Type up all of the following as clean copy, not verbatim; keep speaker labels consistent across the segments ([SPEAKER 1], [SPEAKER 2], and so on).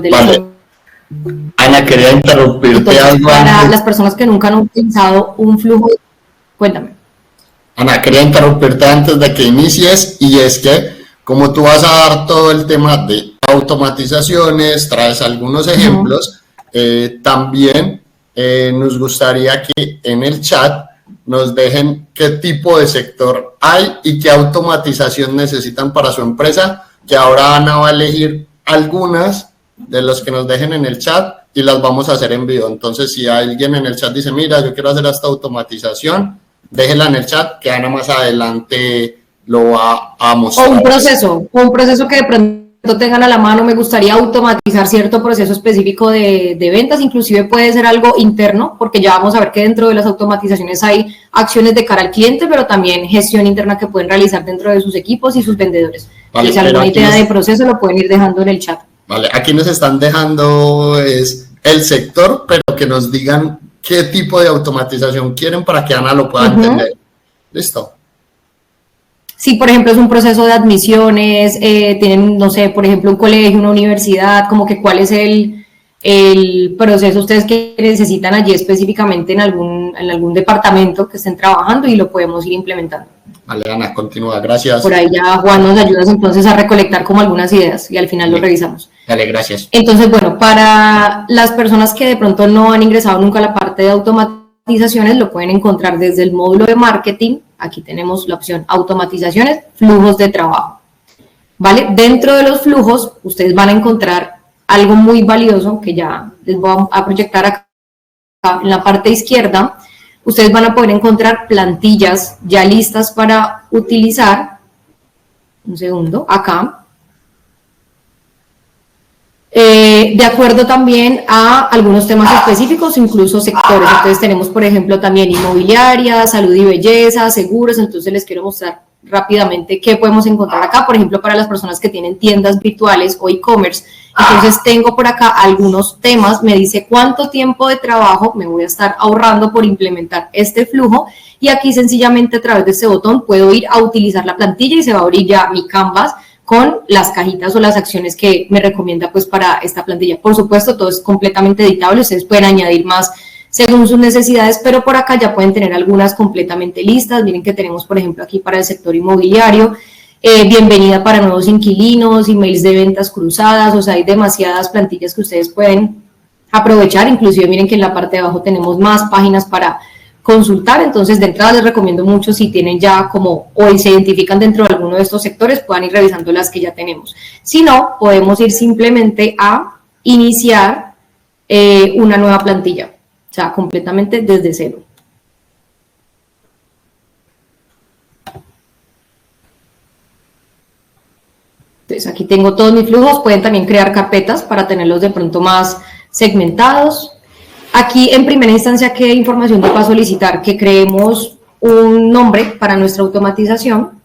[SPEAKER 1] de
[SPEAKER 2] vale. Ana, quería interrumpirte.
[SPEAKER 1] Entonces, algo para antes. Las personas que nunca han utilizado un flujo, cuéntame.
[SPEAKER 2] Ana, quería interrumpirte antes de que inicies, y es que como tú vas a dar todo el tema de automatizaciones, traes algunos ejemplos, también nos gustaría que en el chat nos dejen qué tipo de sector hay y qué automatización necesitan para su empresa, que ahora Ana va a elegir algunas de los que nos dejen en el chat y las vamos a hacer en vivo. Entonces, si alguien en el chat dice, mira, yo quiero hacer esta automatización, déjela en el chat, que Ana más adelante lo va a mostrar.
[SPEAKER 1] O un proceso que de pronto tengan a la mano. Me gustaría automatizar cierto proceso específico de ventas, inclusive puede ser algo interno, porque ya vamos a ver que dentro de las automatizaciones hay acciones de cara al cliente, pero también gestión interna que pueden realizar dentro de sus equipos y sus vendedores. Vale, si alguna idea de proceso lo pueden ir dejando en el chat.
[SPEAKER 2] Vale, aquí nos están dejando es el sector, pero que nos digan qué tipo de automatización quieren para que Ana lo pueda entender. ¿Listo?
[SPEAKER 1] Sí, por ejemplo, es un proceso de admisiones, tienen, no sé, por ejemplo, un colegio, una universidad, como que cuál es el proceso ustedes que necesitan allí específicamente en algún departamento que estén trabajando y lo podemos ir implementando.
[SPEAKER 2] Vale, Ana, continúa, gracias.
[SPEAKER 1] Por ahí ya Juan nos ayudas entonces a recolectar como algunas ideas y al final lo revisamos.
[SPEAKER 2] Dale, gracias.
[SPEAKER 1] Entonces, bueno, para las personas que de pronto no han ingresado nunca a la parte de automatizaciones, lo pueden encontrar desde el módulo de marketing. Aquí tenemos la opción automatizaciones, flujos de trabajo. ¿Vale? Dentro de los flujos, ustedes van a encontrar algo muy valioso que ya les voy a proyectar acá en la parte izquierda. Ustedes van a poder encontrar plantillas ya listas para utilizar. Un segundo, acá. De acuerdo también a algunos temas específicos, incluso sectores. Entonces tenemos, por ejemplo, también inmobiliaria, salud y belleza, seguros. Entonces les quiero mostrar rápidamente qué podemos encontrar acá, por ejemplo, para las personas que tienen tiendas virtuales o e-commerce. Entonces tengo por acá algunos temas, me dice cuánto tiempo de trabajo me voy a estar ahorrando por implementar este flujo, y aquí sencillamente a través de este botón puedo ir a utilizar la plantilla y se va a abrir ya mi Canvas con las cajitas o las acciones que me recomienda pues para esta plantilla. Por supuesto, todo es completamente editable, ustedes pueden añadir más según sus necesidades, pero por acá ya pueden tener algunas completamente listas. Miren que tenemos, por ejemplo, aquí para el sector inmobiliario, bienvenida para nuevos inquilinos, emails de ventas cruzadas, o sea, hay demasiadas plantillas que ustedes pueden aprovechar. Inclusive miren que en la parte de abajo tenemos más páginas para consultar. Entonces, de entrada les recomiendo mucho, si tienen ya como hoy se identifican dentro de alguno de estos sectores, puedan ir revisando las que ya tenemos. Si no, podemos ir simplemente a iniciar una nueva plantilla, o sea, completamente desde cero. Entonces, aquí tengo todos mis flujos. Pueden también crear carpetas para tenerlos de pronto más segmentados. Aquí, en primera instancia, ¿qué información te va a solicitar? Que creemos un nombre para nuestra automatización.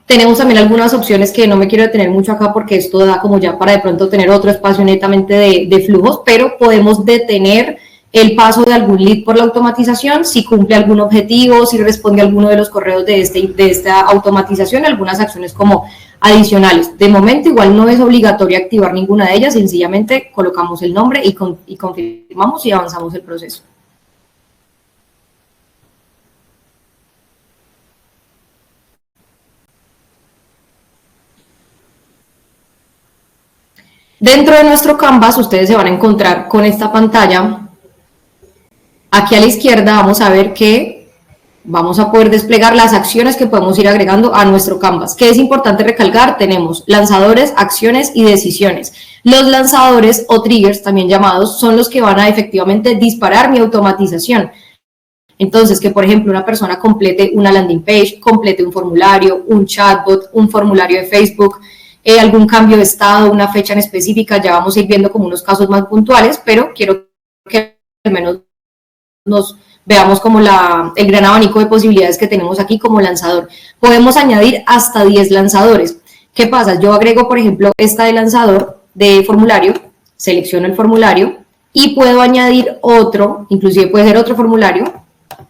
[SPEAKER 1] Tenemos también algunas opciones que no me quiero detener mucho acá porque esto da como ya para de pronto tener otro espacio netamente de flujos, pero podemos detener el paso de algún lead por la automatización si cumple algún objetivo, si responde a alguno de los correos de esta automatización, algunas acciones como adicionales. De momento igual no es obligatorio activar ninguna de ellas, sencillamente colocamos el nombre y confirmamos y avanzamos el proceso. Dentro de nuestro Canvas ustedes se van a encontrar con esta pantalla. Aquí a la izquierda vamos a ver que vamos a poder desplegar las acciones que podemos ir agregando a nuestro Canvas. ¿Qué es importante recalcar? Tenemos lanzadores, acciones y decisiones. Los lanzadores o triggers, también llamados, son los que van a efectivamente disparar mi automatización. Entonces, que por ejemplo una persona complete una landing page, complete un formulario, un chatbot, un formulario de Facebook, algún cambio de estado, una fecha en específica. Ya vamos a ir viendo como unos casos más puntuales, pero quiero que al menos nos veamos como el gran abanico de posibilidades que tenemos aquí como lanzador. Podemos añadir hasta 10 lanzadores. ¿Qué pasa? Yo agrego, por ejemplo, esta de lanzador de formulario, selecciono el formulario y puedo añadir otro, inclusive puede ser otro formulario,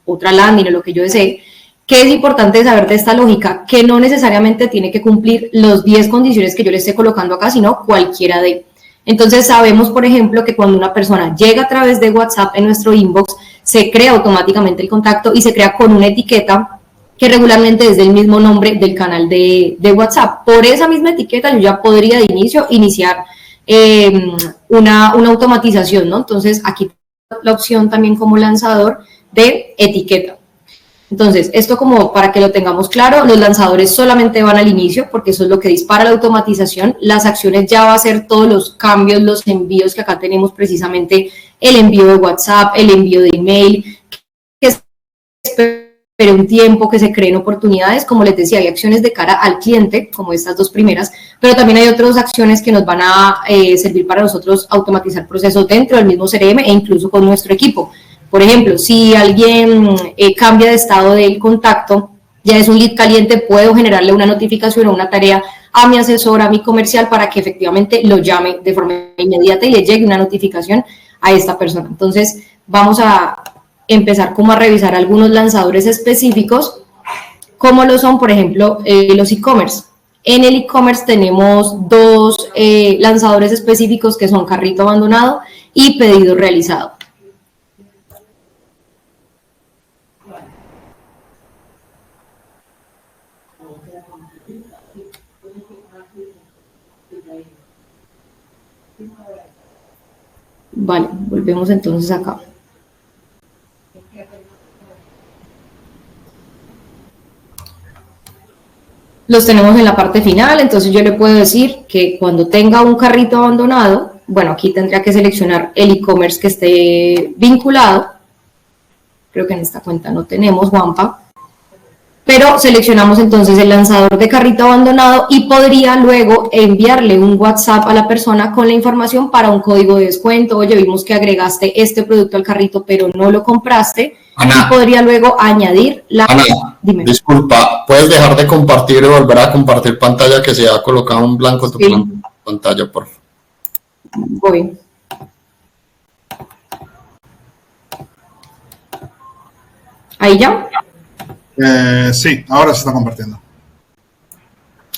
[SPEAKER 1] otra landing o lo que yo desee. ¿Qué es importante saber de esta lógica? Que no necesariamente tiene que cumplir los 10 condiciones que yo le esté colocando acá, sino cualquiera de. Entonces sabemos, por ejemplo, que cuando una persona llega a través de WhatsApp en nuestro inbox, se crea automáticamente el contacto y se crea con una etiqueta que regularmente es del mismo nombre del canal de WhatsApp. Por esa misma etiqueta yo ya podría de inicio iniciar una automatización, ¿no? Entonces aquí la opción también como lanzador de etiqueta. Entonces, esto como para que lo tengamos claro, los lanzadores solamente van al inicio porque eso es lo que dispara la automatización. Las acciones ya va a ser todos los cambios, los envíos que acá tenemos precisamente, el envío de WhatsApp, el envío de email, que espere un tiempo, que se creen oportunidades. Como les decía, hay acciones de cara al cliente, como estas dos primeras, pero también hay otras acciones que nos van a servir para nosotros automatizar procesos dentro del mismo CRM e incluso con nuestro equipo. Por ejemplo, si alguien cambia de estado del contacto, ya es un lead caliente, puedo generarle una notificación o una tarea a mi asesor, a mi comercial, para que efectivamente lo llame de forma inmediata y le llegue una notificación a esta persona. Entonces, vamos a empezar como a revisar algunos lanzadores específicos, como lo son, por ejemplo, los e-commerce. En el e-commerce tenemos dos lanzadores específicos que son carrito abandonado y pedido realizado. Vale, volvemos entonces acá. Los tenemos en la parte final, entonces yo le puedo decir que cuando tenga un carrito abandonado, bueno, aquí tendría que seleccionar el e-commerce que esté vinculado. Creo que en esta cuenta no tenemos Wampa, pero seleccionamos entonces el lanzador de carrito abandonado y podría luego enviarle un WhatsApp a la persona con la información para un código de descuento. Oye, vimos que agregaste este producto al carrito pero no lo compraste. Ana, y podría luego añadir la...
[SPEAKER 2] Ana, dime. Disculpa, ¿puedes dejar de compartir y volver a compartir pantalla, que se ha colocado en blanco tu pantalla, por favor?
[SPEAKER 1] Voy. ¿Ahí ya?
[SPEAKER 3] Sí, ahora se está compartiendo.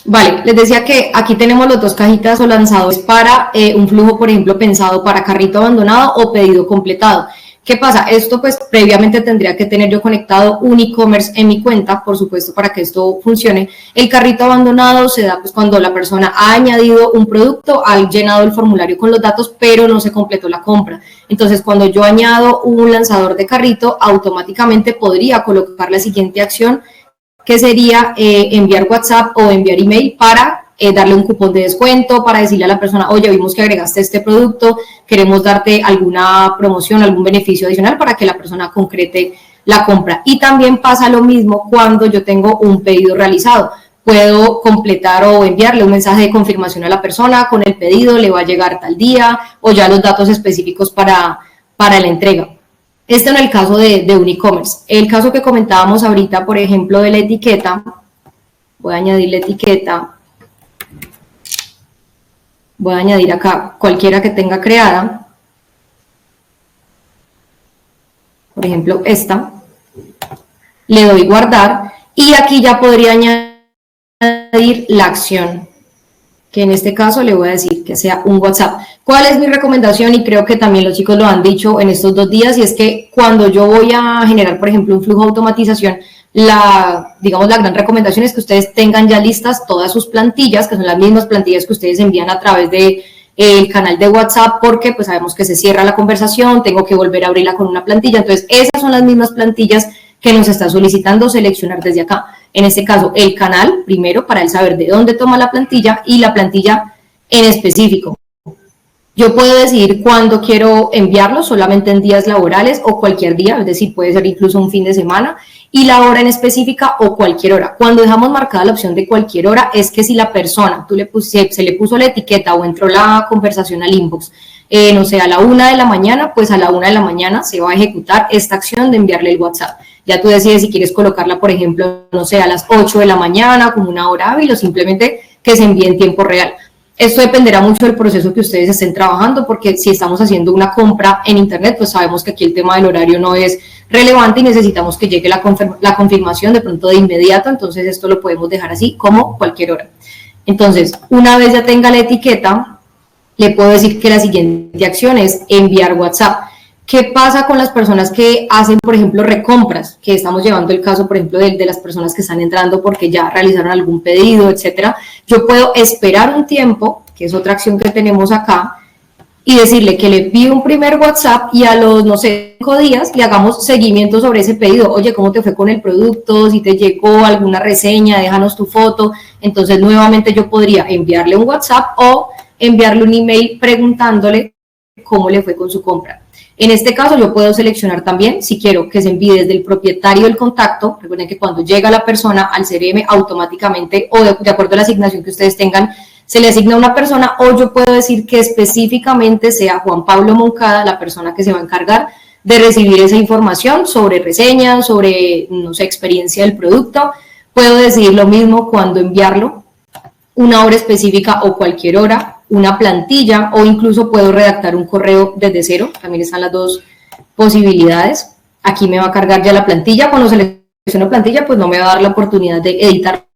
[SPEAKER 1] Vale, les decía que aquí tenemos los dos cajitas o lanzadores para un flujo, por ejemplo, pensado para carrito abandonado o pedido completado. ¿Qué pasa? Esto pues previamente tendría que tener yo conectado un e-commerce en mi cuenta, por supuesto, para que esto funcione. El carrito abandonado se da pues cuando la persona ha añadido un producto, ha llenado el formulario con los datos, pero no se completó la compra. Entonces, cuando yo añado un lanzador de carrito, automáticamente podría colocar la siguiente acción, que sería enviar WhatsApp o enviar email para darle un cupón de descuento, para decirle a la persona, oye, vimos que agregaste este producto, queremos darte alguna promoción, algún beneficio adicional para que la persona concrete la compra. Y también pasa lo mismo cuando yo tengo un pedido realizado. Puedo completar o enviarle un mensaje de confirmación a la persona con el pedido, le va a llegar tal día, o ya los datos específicos para la entrega. Este en el caso de un e-commerce. El caso que comentábamos ahorita, por ejemplo, de la etiqueta, voy a añadir la etiqueta. Voy a añadir acá cualquiera que tenga creada, por ejemplo esta, le doy guardar y aquí ya podría añadir la acción, que en este caso le voy a decir que sea un WhatsApp. ¿Cuál es mi recomendación? Y creo que también los chicos lo han dicho en estos 2 días, y es que cuando yo voy a generar, por ejemplo, un flujo de automatización, la gran recomendación es que ustedes tengan ya listas todas sus plantillas, que son las mismas plantillas que ustedes envían a través de el canal de WhatsApp, porque pues sabemos que se cierra la conversación, tengo que volver a abrirla con una plantilla. Entonces esas son las mismas plantillas que nos está solicitando seleccionar desde acá. En este caso el canal primero, para él saber de dónde toma la plantilla, y la plantilla en específico. Yo puedo decidir cuándo quiero enviarlo, solamente en días laborales o cualquier día, es decir, puede ser incluso un fin de semana, y la hora en específica o cualquier hora. Cuando dejamos marcada la opción de cualquier hora, es que si la persona, se le puso la etiqueta o entró la conversación al inbox, no sé, a la 1 de la mañana, pues a la 1 de la mañana se va a ejecutar esta acción de enviarle el WhatsApp. Ya tú decides si quieres colocarla, por ejemplo, no sé, a las 8 de la mañana, como una hora hábil, o simplemente que se envíe en tiempo real. Esto dependerá mucho del proceso que ustedes estén trabajando, porque si estamos haciendo una compra en internet, pues sabemos que aquí el tema del horario no es relevante y necesitamos que llegue la confirmación de pronto de inmediato. Entonces esto lo podemos dejar así como cualquier hora. Entonces, una vez ya tenga la etiqueta, le puedo decir que la siguiente acción es enviar WhatsApp. ¿Qué pasa con las personas que hacen, por ejemplo, recompras? Que estamos llevando el caso, por ejemplo, de las personas que están entrando porque ya realizaron algún pedido, etcétera. Yo puedo esperar un tiempo, que es otra acción que tenemos acá, y decirle que le pido un primer WhatsApp y a los, no sé, 5 días le hagamos seguimiento sobre ese pedido. Oye, ¿cómo te fue con el producto? Si te llegó alguna reseña, déjanos tu foto. Entonces, nuevamente yo podría enviarle un WhatsApp o enviarle un email preguntándole cómo le fue con su compra. En este caso yo puedo seleccionar también si quiero que se envíe desde el propietario del contacto. Recuerden que cuando llega la persona al CRM automáticamente o de acuerdo a la asignación que ustedes tengan se le asigna a una persona, o yo puedo decir que específicamente sea Juan Pablo Moncada la persona que se va a encargar de recibir esa información sobre reseñas, sobre, no sé, experiencia del producto. Puedo decidir lo mismo cuando enviarlo, una hora específica o cualquier hora, una plantilla, o incluso puedo redactar un correo desde cero. También están las dos posibilidades. Aquí me va a cargar ya la plantilla. Cuando selecciono plantilla, pues no me va a dar la oportunidad de editar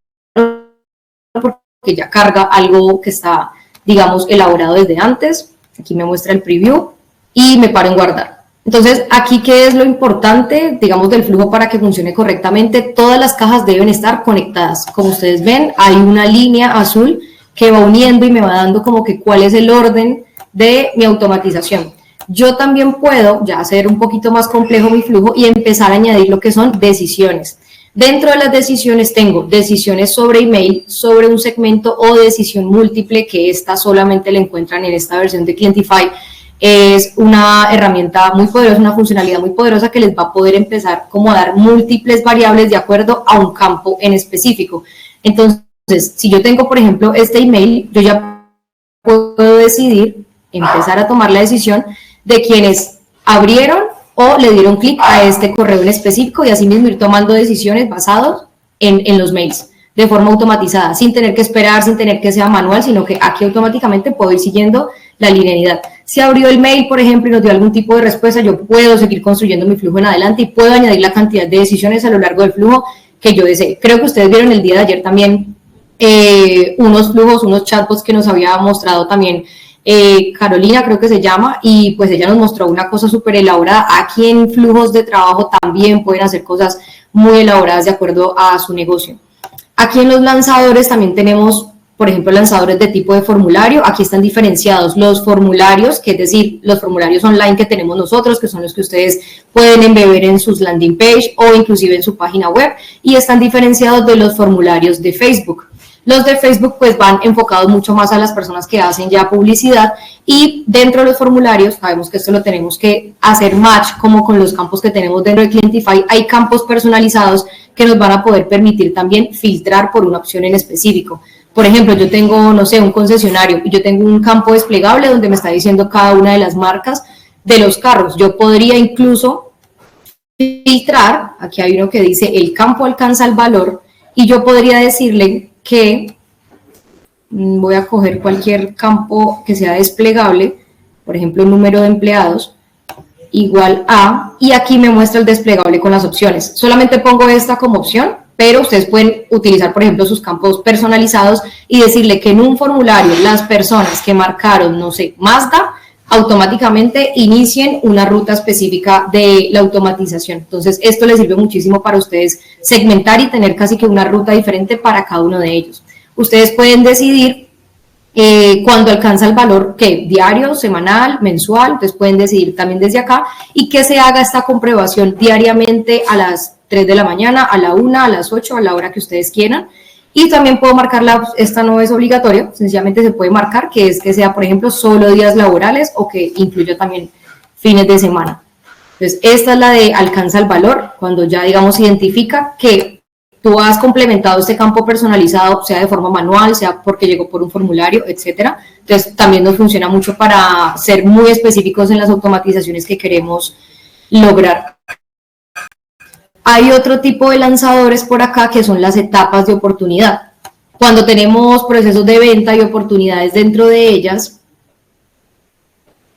[SPEAKER 1] porque ya carga algo que está, digamos, elaborado desde antes. Aquí me muestra el preview y me paro en guardar. Entonces, aquí, ¿qué es lo importante, digamos, del flujo para que funcione correctamente? Todas las cajas deben estar conectadas. Como ustedes ven, hay una línea azul que va uniendo y me va dando como que cuál es el orden de mi automatización. Yo también puedo ya hacer un poquito más complejo mi flujo y empezar a añadir lo que son decisiones. Dentro de las decisiones tengo decisiones sobre email, sobre un segmento o decisión múltiple, que esta solamente la encuentran en esta versión de Clientify. Es una herramienta muy poderosa, una funcionalidad muy poderosa que les va a poder empezar como a dar múltiples variables de acuerdo a un campo en específico. Entonces, si yo tengo, por ejemplo, este email, yo ya puedo decidir, empezar a tomar la decisión de quienes abrieron o le dieron clic a este correo en específico y así mismo ir tomando decisiones basadas en los mails de forma automatizada, sin tener que esperar, sin tener que sea manual, sino que aquí automáticamente puedo ir siguiendo la linealidad. Si abrió el mail, por ejemplo, y nos dio algún tipo de respuesta, yo puedo seguir construyendo mi flujo en adelante y puedo añadir la cantidad de decisiones a lo largo del flujo que yo desee. Creo que ustedes vieron el día de ayer también unos flujos, unos chatbots que nos había mostrado también Carolina, creo que se llama, y pues ella nos mostró una cosa súper elaborada. Aquí en flujos de trabajo también pueden hacer cosas muy elaboradas de acuerdo a su negocio. Aquí en los lanzadores también tenemos, por ejemplo, lanzadores de tipo de formulario. Aquí están diferenciados los formularios, que es decir, los formularios online que tenemos nosotros, que son los que ustedes pueden embeber en sus landing page o inclusive en su página web, y están diferenciados de los formularios de Facebook. Los de Facebook pues van enfocados mucho más a las personas que hacen ya publicidad, y dentro de los formularios, sabemos que esto lo tenemos que hacer match como con los campos que tenemos dentro de Clientify, hay campos personalizados que nos van a poder permitir también filtrar por una opción en específico. Por ejemplo, yo tengo, no sé, un concesionario y yo tengo un campo desplegable donde me está diciendo cada una de las marcas de los carros. Yo podría incluso filtrar, aquí hay uno que dice el campo alcanza el valor, y yo podría decirle que voy a coger cualquier campo que sea desplegable, por ejemplo, número de empleados, igual a, y aquí me muestra el desplegable con las opciones. Solamente pongo esta como opción, pero ustedes pueden utilizar, por ejemplo, sus campos personalizados y decirle que en un formulario las personas que marcaron, no sé, Mazda, automáticamente inicien una ruta específica de la automatización. Entonces, esto les sirve muchísimo para ustedes segmentar y tener casi que una ruta diferente para cada uno de ellos. Ustedes pueden decidir cuando alcanza el valor, ¿qué? Diario, semanal, mensual. Entonces, pueden decidir también desde acá y que se haga esta comprobación diariamente a las 3 de la mañana, a la 1, a las 8, a la hora que ustedes quieran. Y también puedo marcar, esta no es obligatorio, sencillamente se puede marcar que es que sea, por ejemplo, solo días laborales o que incluya también fines de semana. Entonces, esta es la de alcanza el valor, cuando ya, digamos, identifica que tú has complementado este campo personalizado, sea de forma manual, sea porque llegó por un formulario, etcétera. Entonces, también nos funciona mucho para ser muy específicos en las automatizaciones que queremos lograr. Hay otro tipo de lanzadores por acá que son las etapas de oportunidad. Cuando tenemos procesos de venta y oportunidades dentro de ellas,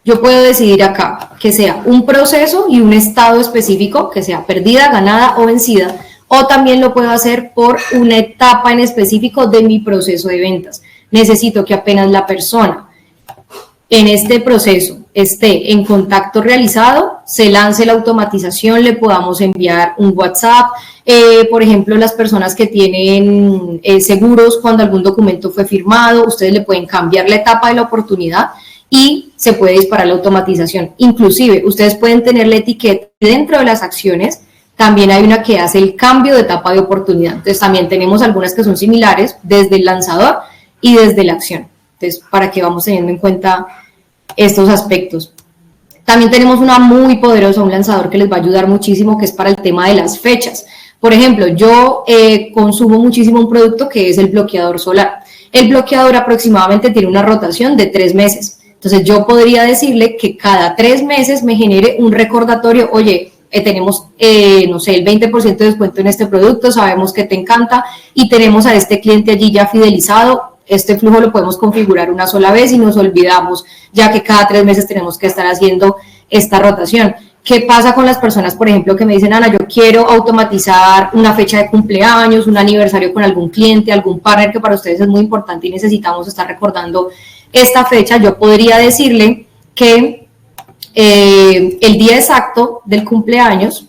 [SPEAKER 1] yo puedo decidir acá que sea un proceso y un estado específico, que sea perdida, ganada o vencida, o también lo puedo hacer por una etapa en específico de mi proceso de ventas. Necesito que apenas la persona en este proceso esté en contacto realizado, se lance la automatización, le podamos enviar un WhatsApp. Por ejemplo, las personas que tienen seguros, cuando algún documento fue firmado, ustedes le pueden cambiar la etapa de la oportunidad y se puede disparar la automatización. Inclusive, ustedes pueden tener la etiqueta dentro de las acciones. También hay una que hace el cambio de etapa de oportunidad. Entonces, también tenemos algunas que son similares desde el lanzador y desde la acción. Entonces, para que vamos teniendo en cuenta estos aspectos. También tenemos una muy poderosa, un lanzador que les va a ayudar muchísimo, que es para el tema de las fechas. Por ejemplo, yo consumo muchísimo un producto que es el bloqueador solar. El bloqueador aproximadamente tiene una rotación de 3 meses. Entonces, yo podría decirle que cada 3 meses me genere un recordatorio, oye, tenemos, no sé, el 20% de descuento en este producto, sabemos que te encanta y tenemos a este cliente allí ya fidelizado. Este flujo lo podemos configurar una sola vez y nos olvidamos, ya que cada 3 meses tenemos que estar haciendo esta rotación. ¿Qué pasa con las personas, por ejemplo, que me dicen, Ana, yo quiero automatizar una fecha de cumpleaños, un aniversario con algún cliente, algún partner que para ustedes es muy importante y necesitamos estar recordando esta fecha? Yo podría decirle que el día exacto del cumpleaños,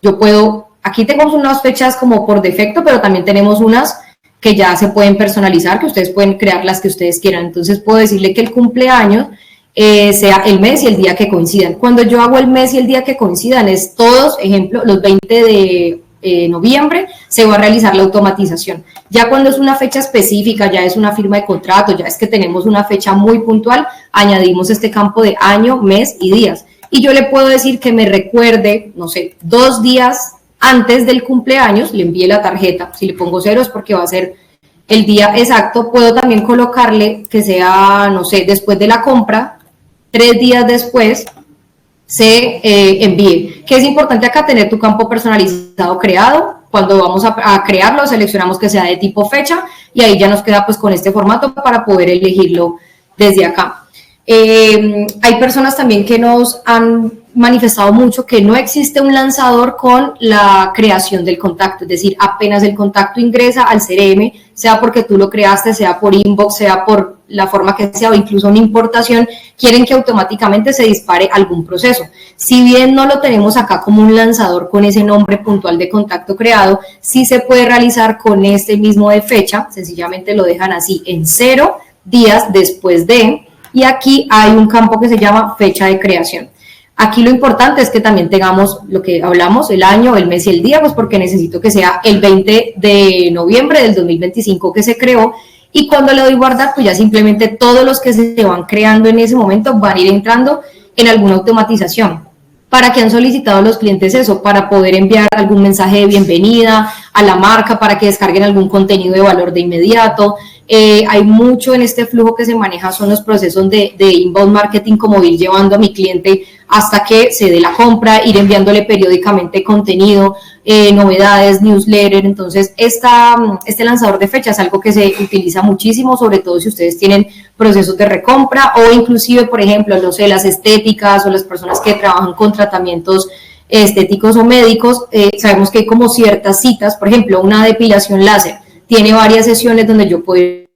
[SPEAKER 1] yo puedo, aquí tenemos unas fechas como por defecto, pero también tenemos unas que ya se pueden personalizar, que ustedes pueden crear las que ustedes quieran. Entonces puedo decirle que el cumpleaños sea el mes y el día que coincidan. Cuando yo hago el mes y el día que coincidan, es todos, ejemplo, los 20 de noviembre se va a realizar la automatización. Ya cuando es una fecha específica, ya es una firma de contrato, ya es que tenemos una fecha muy puntual, añadimos este campo de año, mes y días. Y yo le puedo decir que me recuerde, no sé, 2 días antes del cumpleaños, le envíe la tarjeta. Si le pongo 0 es porque va a ser el día exacto. Puedo también colocarle que sea, no sé, después de la compra, 3 días después, se envíe. Que es importante acá tener tu campo personalizado creado. Cuando vamos a crearlo, seleccionamos que sea de tipo fecha y ahí ya nos queda pues con este formato para poder elegirlo desde acá. Hay personas también que nos han manifestado mucho que no existe un lanzador con la creación del contacto, es decir, apenas el contacto ingresa al CRM, sea porque tú lo creaste, sea por inbox, sea por la forma que sea o incluso una importación, quieren que automáticamente se dispare algún proceso. Si bien no lo tenemos acá como un lanzador con ese nombre puntual de contacto creado, sí se puede realizar con este mismo de fecha, sencillamente lo dejan así en 0 días después de, y aquí hay un campo que se llama fecha de creación. Aquí lo importante es que también tengamos lo que hablamos, el año, el mes y el día, pues porque necesito que sea el 20 de noviembre del 2025 que se creó, y cuando le doy guardar, pues ya simplemente todos los que se van creando en ese momento van a ir entrando en alguna automatización. ¿Para qué han solicitado los clientes eso? Para poder enviar algún mensaje de bienvenida a la marca, para que descarguen algún contenido de valor de inmediato. Hay mucho en este flujo que se maneja, son los procesos de inbound marketing, como ir llevando a mi cliente hasta que se dé la compra, ir enviándole periódicamente contenido, novedades, newsletter. Entonces, este lanzador de fecha es algo que se utiliza muchísimo, sobre todo si ustedes tienen procesos de recompra o inclusive, por ejemplo, no sé, las estéticas o las personas que trabajan con tratamientos estéticos o médicos. Sabemos que hay como ciertas citas, por ejemplo, una depilación láser tiene varias sesiones donde yo puedo ir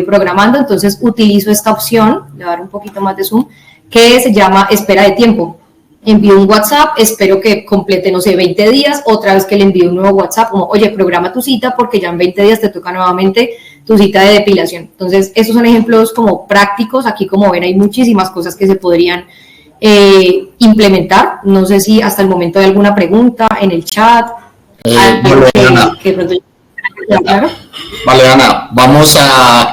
[SPEAKER 1] programando, entonces utilizo esta opción, le voy a dar un poquito más de zoom, que se llama espera de tiempo. Envío un WhatsApp, espero que complete, no sé, 20 días, otra vez que le envío un nuevo WhatsApp, como, oye, programa tu cita porque ya en 20 días te toca nuevamente tu cita de depilación. Entonces, estos son ejemplos como prácticos. Aquí, como ven, hay muchísimas cosas que se podrían implementar. No sé si hasta el momento hay alguna pregunta en el chat.
[SPEAKER 2] Claro. Vale, Ana, vamos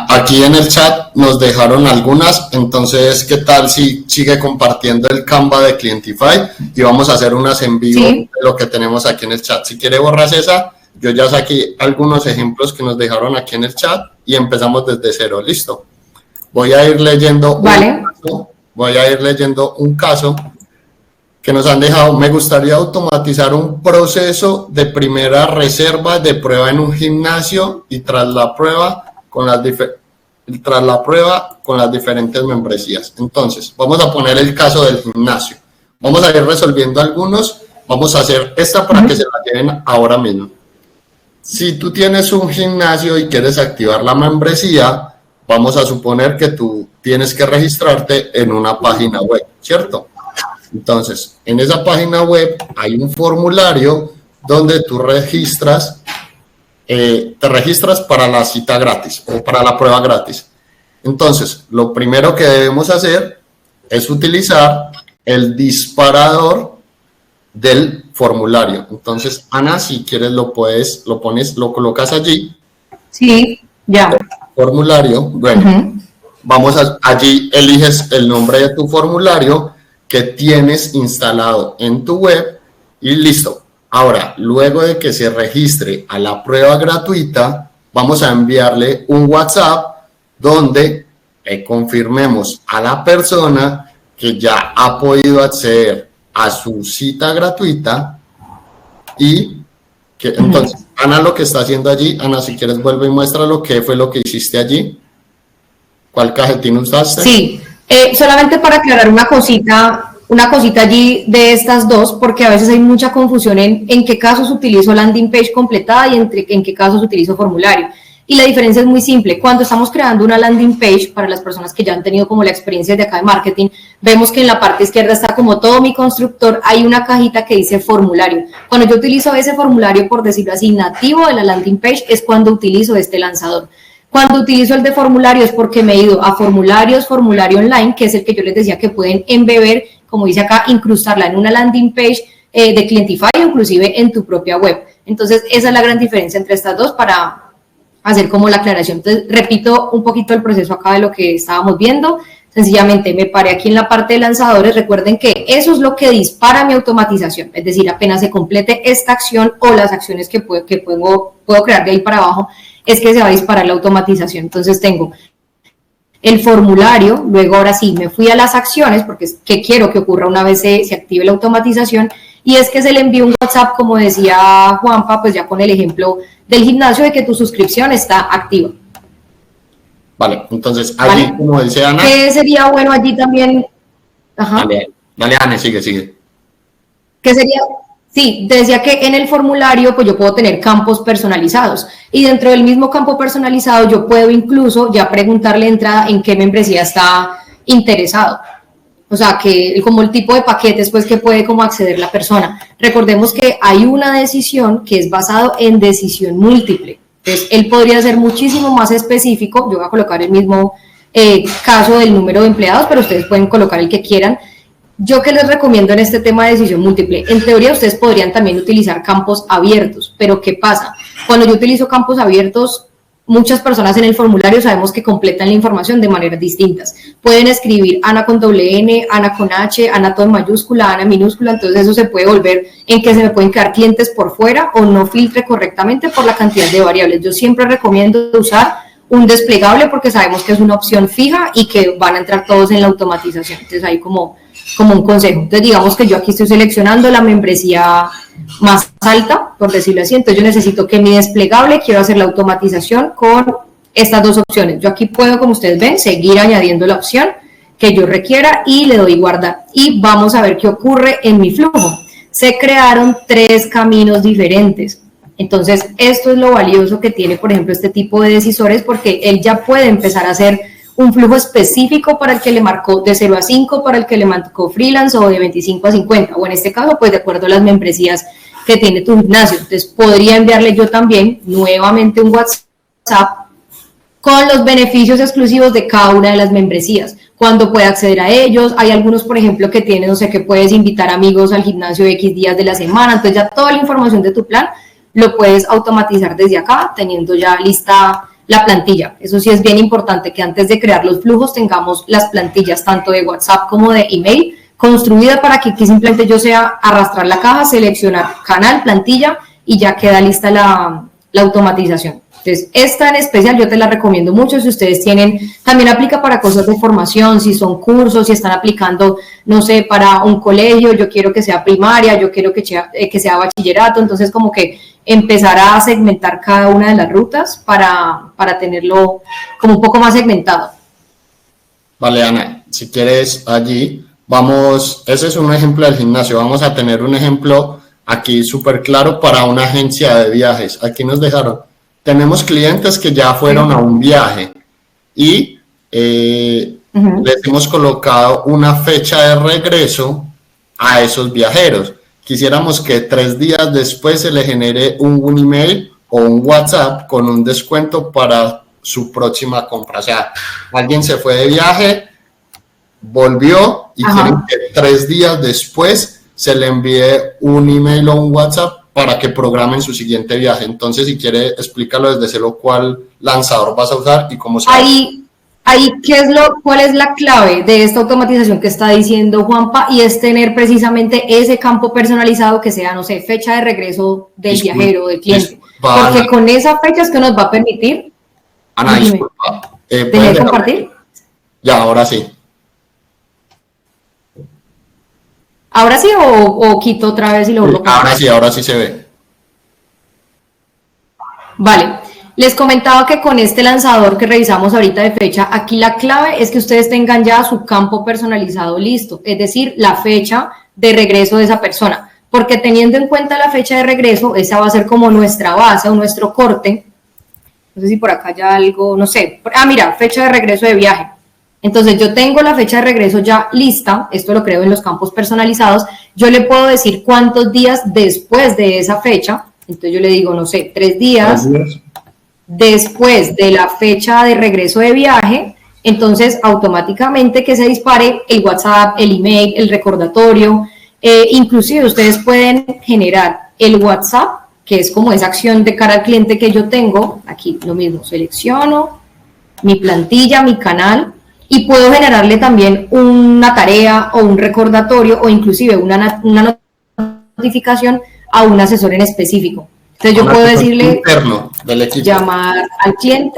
[SPEAKER 2] aquí en el chat nos dejaron algunas, entonces, ¿qué tal si sigue compartiendo el Canva de Clientify y vamos a hacer unas en vivo de lo que tenemos aquí en el chat? Si quiere borras esa, yo ya saqué algunos ejemplos que nos dejaron aquí en el chat y empezamos desde 0, ¿listo? Voy a ir leyendo un caso que nos han dejado. Me gustaría automatizar un proceso de primera reserva de prueba en un gimnasio y tras la prueba con las diferentes membresías. Entonces, vamos a poner el caso del gimnasio. Vamos a ir resolviendo algunos. Vamos a hacer esta para que se la lleven ahora mismo. Si tú tienes un gimnasio y quieres activar la membresía, vamos a suponer que tú tienes que registrarte en una página web, ¿cierto? Entonces, en esa página web hay un formulario donde tú te registras para la cita gratis o para la prueba gratis. Entonces, lo primero que debemos hacer es utilizar el disparador del formulario. Entonces, Ana, si quieres lo colocas allí.
[SPEAKER 1] Sí, ya.
[SPEAKER 2] Formulario, bueno, allí eliges el nombre de tu formulario que tienes instalado en tu web y listo. Ahora, luego de que se registre a la prueba gratuita, vamos a enviarle un WhatsApp donde confirmemos a la persona que ya ha podido acceder a su cita gratuita y que entonces Ana lo que está haciendo allí, Ana, si quieres vuelve y muéstralo, qué fue lo que hiciste allí, cuál cajetín usaste.
[SPEAKER 1] Sí, solamente para aclarar una cosita allí de estas dos, porque a veces hay mucha confusión en qué casos utilizo landing page completada y en qué casos utilizo formulario. Y la diferencia es muy simple. Cuando estamos creando una landing page, para las personas que ya han tenido como la experiencia de acá de marketing, vemos que en la parte izquierda está como todo mi constructor, hay una cajita que dice formulario. Cuando yo utilizo ese formulario, por decirlo así, nativo de la landing page, es cuando utilizo este lanzador. Cuando utilizo el de formulario es porque me he ido a formulario online, que es el que yo les decía que pueden embeber, como dice acá, incrustarla en una landing page de Clientify o inclusive en tu propia web. Entonces, esa es la gran diferencia entre estas dos para hacer como la aclaración. Entonces, repito un poquito el proceso acá de lo que estábamos viendo. Sencillamente me paré aquí en la parte de lanzadores. Recuerden que eso es lo que dispara mi automatización. Es decir, apenas se complete esta acción o las acciones que puedo crear de ahí para abajo, es que se va a disparar la automatización. Entonces, tengo el formulario, luego ahora sí me fui a las acciones, porque es que quiero que ocurra una vez se active la automatización, y es que se le envía un WhatsApp, como decía Juanpa, pues ya con el ejemplo del gimnasio, de que tu suscripción está activa.
[SPEAKER 2] Vale, entonces allí, ¿vale? Como dice Ana.
[SPEAKER 1] ¿Qué sería bueno allí también?
[SPEAKER 2] Ajá. Dale, Ana, sigue.
[SPEAKER 1] ¿Qué sería? Sí, decía que en el formulario pues yo puedo tener campos personalizados y dentro del mismo campo personalizado yo puedo incluso ya preguntarle de entrada en qué membresía está interesado. O sea, que como el tipo de paquetes pues que puede como acceder la persona. Recordemos que hay una decisión que es basado en decisión múltiple. Entonces, él podría ser muchísimo más específico. Yo voy a colocar el mismo caso del número de empleados, pero ustedes pueden colocar el que quieran. Yo que les recomiendo en este tema de decisión múltiple, en teoría ustedes podrían también utilizar campos abiertos, pero ¿qué pasa? Cuando yo utilizo campos abiertos, muchas personas en el formulario sabemos que completan la información de maneras distintas. Pueden escribir Ana con doble N, Ana con H, Ana todo en mayúscula, Ana en minúscula, entonces eso se puede volver en que se me pueden quedar clientes por fuera o no filtre correctamente por la cantidad de variables. Yo siempre recomiendo usar un desplegable porque sabemos que es una opción fija y que van a entrar todos en la automatización. Entonces ahí como un consejo. Entonces digamos que yo aquí estoy seleccionando la membresía más alta, por decirlo así, entonces yo necesito que mi desplegable, quiero hacer la automatización con estas dos opciones. Yo aquí puedo, como ustedes ven, seguir añadiendo la opción que yo requiera y le doy guardar. Y vamos a ver qué ocurre en mi flujo. Se crearon 3 caminos diferentes. Entonces, esto es lo valioso que tiene, por ejemplo, este tipo de decisores, porque él ya puede empezar a hacer un flujo específico para el que le marcó de 0 a 5, para el que le marcó freelance o de 25 a 50, o en este caso, pues de acuerdo a las membresías que tiene tu gimnasio. Entonces, podría enviarle yo también nuevamente un WhatsApp con los beneficios exclusivos de cada una de las membresías, cuando puede acceder a ellos. Hay algunos, por ejemplo, que tienen, no sé, que puedes invitar amigos al gimnasio X días de la semana, entonces ya toda la información de tu plan lo puedes automatizar desde acá, teniendo ya lista la plantilla. Eso sí es bien importante que antes de crear los flujos tengamos las plantillas tanto de WhatsApp como de email construida para que aquí simplemente yo sea arrastrar la caja, seleccionar canal, plantilla y ya queda lista la automatización. Entonces, esta en especial yo te la recomiendo mucho si ustedes tienen, también aplica para cosas de formación, si son cursos, si están aplicando, no sé, para un colegio, yo quiero que sea primaria, yo quiero que sea bachillerato, entonces como que empezar a segmentar cada una de las rutas para tenerlo como un poco más segmentado.
[SPEAKER 2] Vale, Ana, si quieres allí, vamos, ese es un ejemplo del gimnasio, vamos a tener un ejemplo aquí súper claro para una agencia de viajes. Aquí nos dejaron, tenemos clientes que ya fueron a un viaje y les hemos colocado una fecha de regreso a esos viajeros. Quisiéramos que 3 días después se le genere un email o un WhatsApp con un descuento para su próxima compra. O sea, alguien se fue de viaje, volvió y quieren que 3 días después se le envíe un email o un WhatsApp para que programen su siguiente viaje. Entonces, si quiere, explícalo desde cero cuál lanzador vas a usar y cómo se
[SPEAKER 1] Ahí, ¿cuál es la clave de esta automatización que está diciendo Juanpa? Y es tener precisamente ese campo personalizado que sea, no sé, fecha de regreso del viajero, del cliente. Porque con esa fecha es que nos va a permitir...
[SPEAKER 2] Ana, disculpa.
[SPEAKER 1] ¿Dejar de compartir?
[SPEAKER 2] Ya, ahora sí.
[SPEAKER 1] ¿Ahora sí o quito otra vez y lo vuelvo a compartir?
[SPEAKER 2] Ahora sí se ve.
[SPEAKER 1] Vale. Les comentaba que con este lanzador que revisamos ahorita de fecha, aquí la clave es que ustedes tengan ya su campo personalizado listo, es decir, la fecha de regreso de esa persona, porque teniendo en cuenta la fecha de regreso, esa va a ser como nuestra base o nuestro corte. No sé si por acá ya algo, no sé. Mira, fecha de regreso de viaje. Entonces yo tengo la fecha de regreso ya lista, esto lo creo en los campos personalizados, yo le puedo decir cuántos días después de esa fecha, entonces yo le digo, no sé, 3 días. Después de la fecha de regreso de viaje, entonces automáticamente que se dispare el WhatsApp, el email, el recordatorio, inclusive ustedes pueden generar el WhatsApp, que es como esa acción de cara al cliente que yo tengo, aquí lo mismo, selecciono mi plantilla, mi canal, y puedo generarle también una tarea o un recordatorio o inclusive una notificación a un asesor en específico. Entonces yo puedo decirle,
[SPEAKER 2] interno del equipo,
[SPEAKER 1] llamar al cliente.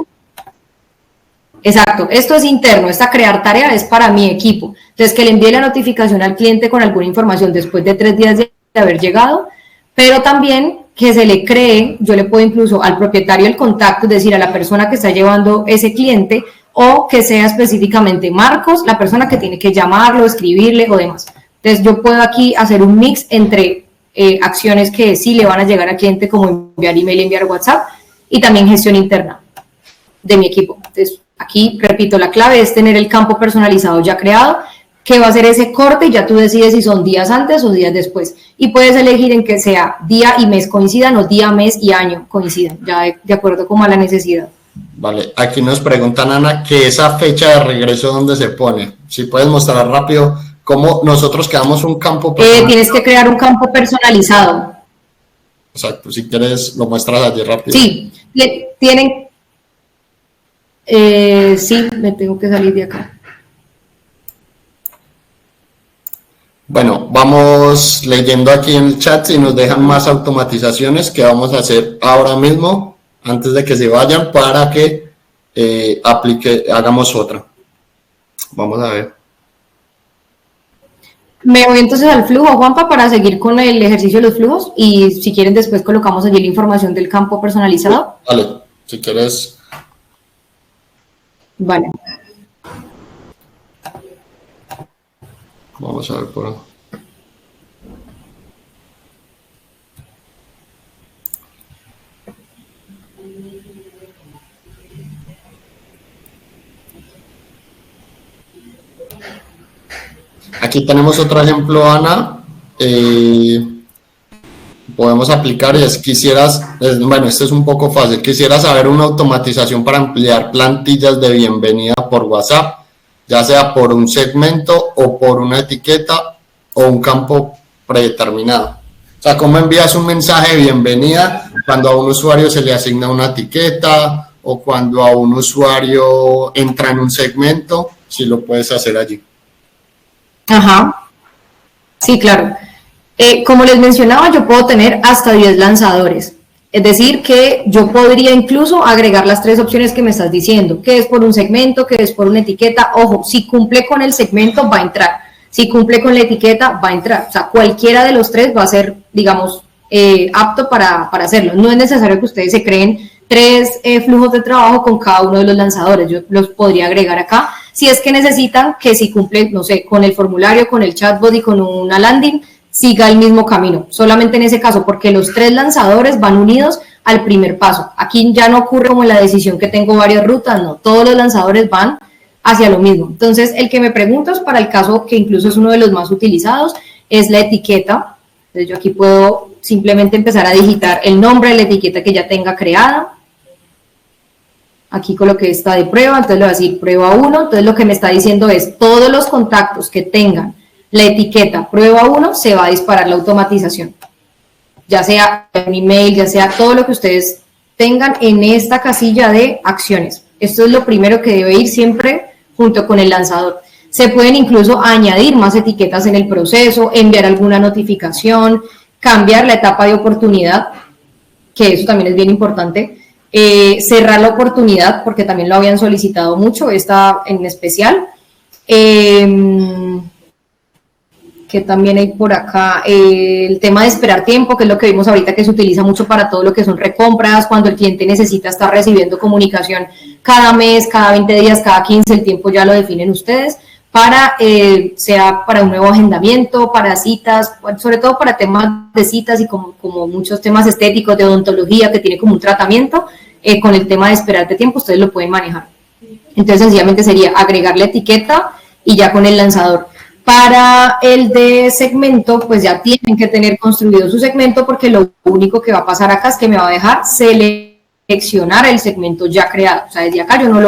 [SPEAKER 1] Exacto, esto es interno, esta crear tarea es para mi equipo. Entonces que le envíe la notificación al cliente con alguna información después de 3 días de haber llegado, pero también que se le cree, yo le puedo incluso al propietario el contacto, es decir, a la persona que está llevando ese cliente, o que sea específicamente Marcos, la persona que tiene que llamarlo, escribirle o demás. Entonces yo puedo aquí hacer un mix entre acciones que sí le van a llegar al cliente, como enviar email, enviar WhatsApp, y también gestión interna de mi equipo. Entonces, aquí, repito, la clave es tener el campo personalizado ya creado, que va a ser ese corte, y ya tú decides si son días antes o días después. Y puedes elegir en que sea día y mes coincidan, o día, mes y año coincidan, ya de acuerdo como a la necesidad.
[SPEAKER 2] Vale, aquí nos preguntan, Ana, que esa fecha de regreso, ¿dónde se pone? Si puedes mostrar rápido cómo nosotros creamos un campo personalizado.
[SPEAKER 1] Tienes que crear un campo personalizado.
[SPEAKER 2] Exacto, si quieres lo muestras allí rápido.
[SPEAKER 1] Sí, tienen... sí, me tengo que salir de acá.
[SPEAKER 2] Bueno, vamos leyendo aquí en el chat si nos dejan más automatizaciones que vamos a hacer ahora mismo, antes de que se vayan, para que hagamos otra. Vamos a ver. Me voy entonces al flujo, Juanpa, para seguir con el ejercicio de los flujos, y si quieren después colocamos allí la información del campo personalizado. Vale, si quieres. Vale. Vamos a ver por ahí. Aquí tenemos otro ejemplo, Ana. Podemos aplicar, y es, bueno, este es un poco fácil. Quisiera saber una automatización para ampliar plantillas de bienvenida por WhatsApp, ya sea por un segmento o por una etiqueta o un campo predeterminado. O sea, ¿cómo envías un mensaje de bienvenida cuando a un usuario se le asigna una etiqueta o cuando a un usuario entra en un segmento? Si lo puedes hacer allí. Ajá, sí, claro. Como les mencionaba, yo puedo tener hasta 10 lanzadores. Es decir, que yo podría incluso agregar las 3 opciones que me estás diciendo, que es por un segmento, que es por una etiqueta. Ojo, si cumple con el segmento, va a entrar. Si cumple con la etiqueta, va a entrar. O sea, cualquiera de los 3 va a ser, digamos, apto para hacerlo. No es necesario que ustedes se creen 3 flujos de trabajo con cada uno de los lanzadores. Yo los podría agregar acá. Si es que necesitan que si cumple, no sé, con el formulario, con el chatbot y con una landing,
[SPEAKER 1] siga el mismo camino, solamente en ese caso, porque los 3 lanzadores van unidos al primer paso. Aquí ya no ocurre como en la decisión que tengo varias rutas, no, todos los lanzadores van hacia lo mismo. Entonces, el que me preguntas para el caso que incluso es uno de los más utilizados, es la etiqueta. Entonces, yo aquí puedo simplemente empezar a digitar el nombre de la etiqueta que ya tenga creada. Aquí coloqué esta de prueba, entonces le voy a decir prueba 1, entonces lo que me está diciendo es todos los contactos que tengan la etiqueta prueba 1 se va a disparar la automatización, ya sea un email, ya sea todo lo que ustedes tengan en esta casilla de acciones. Esto es lo primero que debe ir siempre junto con el lanzador. Se pueden incluso añadir más etiquetas en el proceso, enviar alguna notificación, cambiar la etapa de oportunidad, que eso también es bien importante. Cerrar la oportunidad, porque también lo habían solicitado mucho, esta en especial. Que también hay por acá, el tema de esperar tiempo, que es lo que vimos ahorita que se utiliza mucho para todo lo que son recompras, cuando el cliente necesita estar recibiendo comunicación cada mes, cada 20 días, cada 15, el tiempo ya lo definen ustedes, para sea para un nuevo agendamiento, para citas, sobre todo para temas de citas y como muchos temas estéticos, de odontología, que tiene como un tratamiento, con el tema de esperarte tiempo, ustedes lo pueden manejar. Entonces, sencillamente sería agregar la etiqueta y ya con el lanzador. Para el de segmento, pues ya tienen que tener construido su segmento, porque lo único que va a pasar acá es que me va a dejar seleccionar el segmento ya creado. O sea, desde acá yo no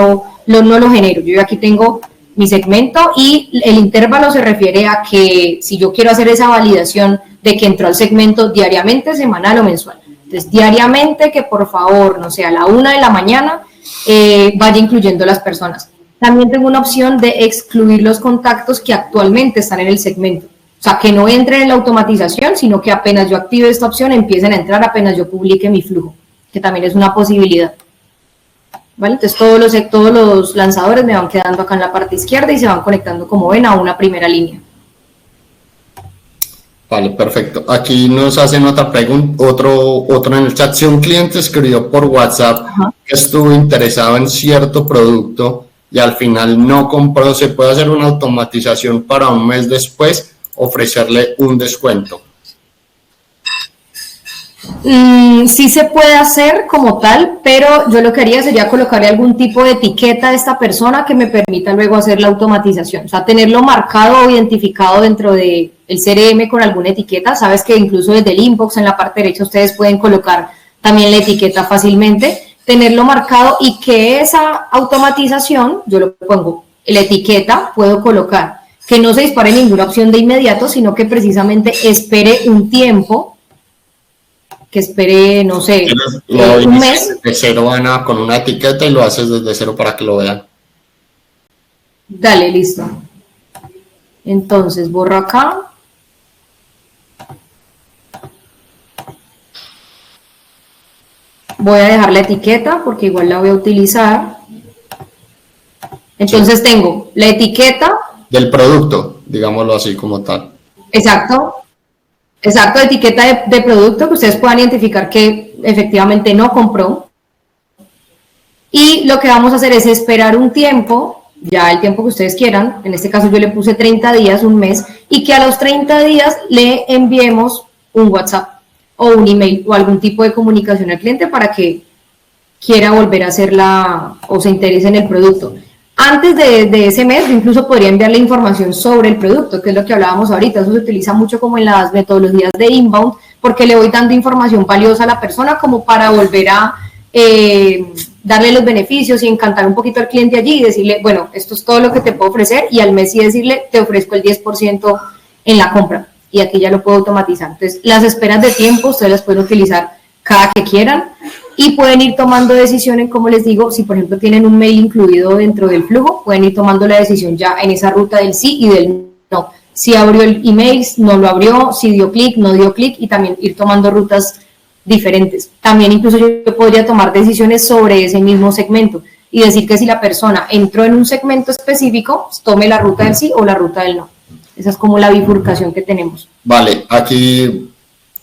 [SPEAKER 1] lo genero, yo aquí tengo mi segmento y el intervalo se refiere a que si yo quiero hacer esa validación de que entró al segmento diariamente, semanal o mensual. Entonces, diariamente, que por favor, no sé, a la 1 de la mañana vaya incluyendo las personas. También tengo una opción de excluir los contactos que actualmente están en el segmento. O sea, que no entren en la automatización, sino que apenas yo active esta opción, empiecen a entrar apenas yo publique mi flujo, que también es una posibilidad. ¿Vale? Entonces, todos los lanzadores me van quedando acá en la parte izquierda y se van conectando, como ven, a una primera línea.
[SPEAKER 2] Vale, perfecto. Aquí nos hacen otra pregunta, otro en el chat. Si un cliente escribió por WhatsApp que estuvo interesado en cierto producto y al final no compró, ¿se puede hacer una automatización para un mes después ofrecerle un descuento?
[SPEAKER 1] Sí se puede hacer como tal, pero yo lo que haría sería colocarle algún tipo de etiqueta a esta persona que me permita luego hacer la automatización. O sea, tenerlo marcado o identificado dentro del CRM con alguna etiqueta. Sabes que incluso desde el inbox en la parte derecha ustedes pueden colocar también la etiqueta fácilmente. Tenerlo marcado y que esa automatización, yo lo pongo, la etiqueta puedo colocar, que no se dispare ninguna opción de inmediato, sino que precisamente espere un tiempo, que espere, no sé, un mes.
[SPEAKER 2] De cero, Ana, con una etiqueta y lo haces desde cero para que lo vean.
[SPEAKER 1] Dale, listo. Entonces, borro acá. Voy a dejar la etiqueta porque igual la voy a utilizar. Entonces tengo la etiqueta
[SPEAKER 2] del producto, digámoslo así como tal.
[SPEAKER 1] Exacto, etiqueta de producto que ustedes puedan identificar que efectivamente no compró. Y lo que vamos a hacer es esperar un tiempo, ya el tiempo que ustedes quieran, en este caso yo le puse 30 días, un mes, y que a los 30 días le enviemos un WhatsApp o un email o algún tipo de comunicación al cliente para que quiera volver a hacerla o se interese en el producto. Antes de ese mes, yo incluso podría enviarle información sobre el producto, que es lo que hablábamos ahorita. Eso se utiliza mucho como en las metodologías de inbound, porque le voy dando información valiosa a la persona como para volver a darle los beneficios y encantar un poquito al cliente allí y decirle, bueno, esto es todo lo que te puedo ofrecer, y al mes sí decirle, te ofrezco el 10% en la compra, y aquí ya lo puedo automatizar. Entonces, las esperas de tiempo ustedes las pueden utilizar cada que quieran y pueden ir tomando decisiones, como les digo, si por ejemplo tienen un mail incluido dentro del flujo, pueden ir tomando la decisión ya en esa ruta del sí y del no. Si abrió el email, no lo abrió, si dio clic, no dio clic, y también ir tomando rutas diferentes. También incluso yo podría tomar decisiones sobre ese mismo segmento y decir que si la persona entró en un segmento específico, tome la ruta del sí o la ruta del no. Esa es como la bifurcación que tenemos.
[SPEAKER 2] Vale, aquí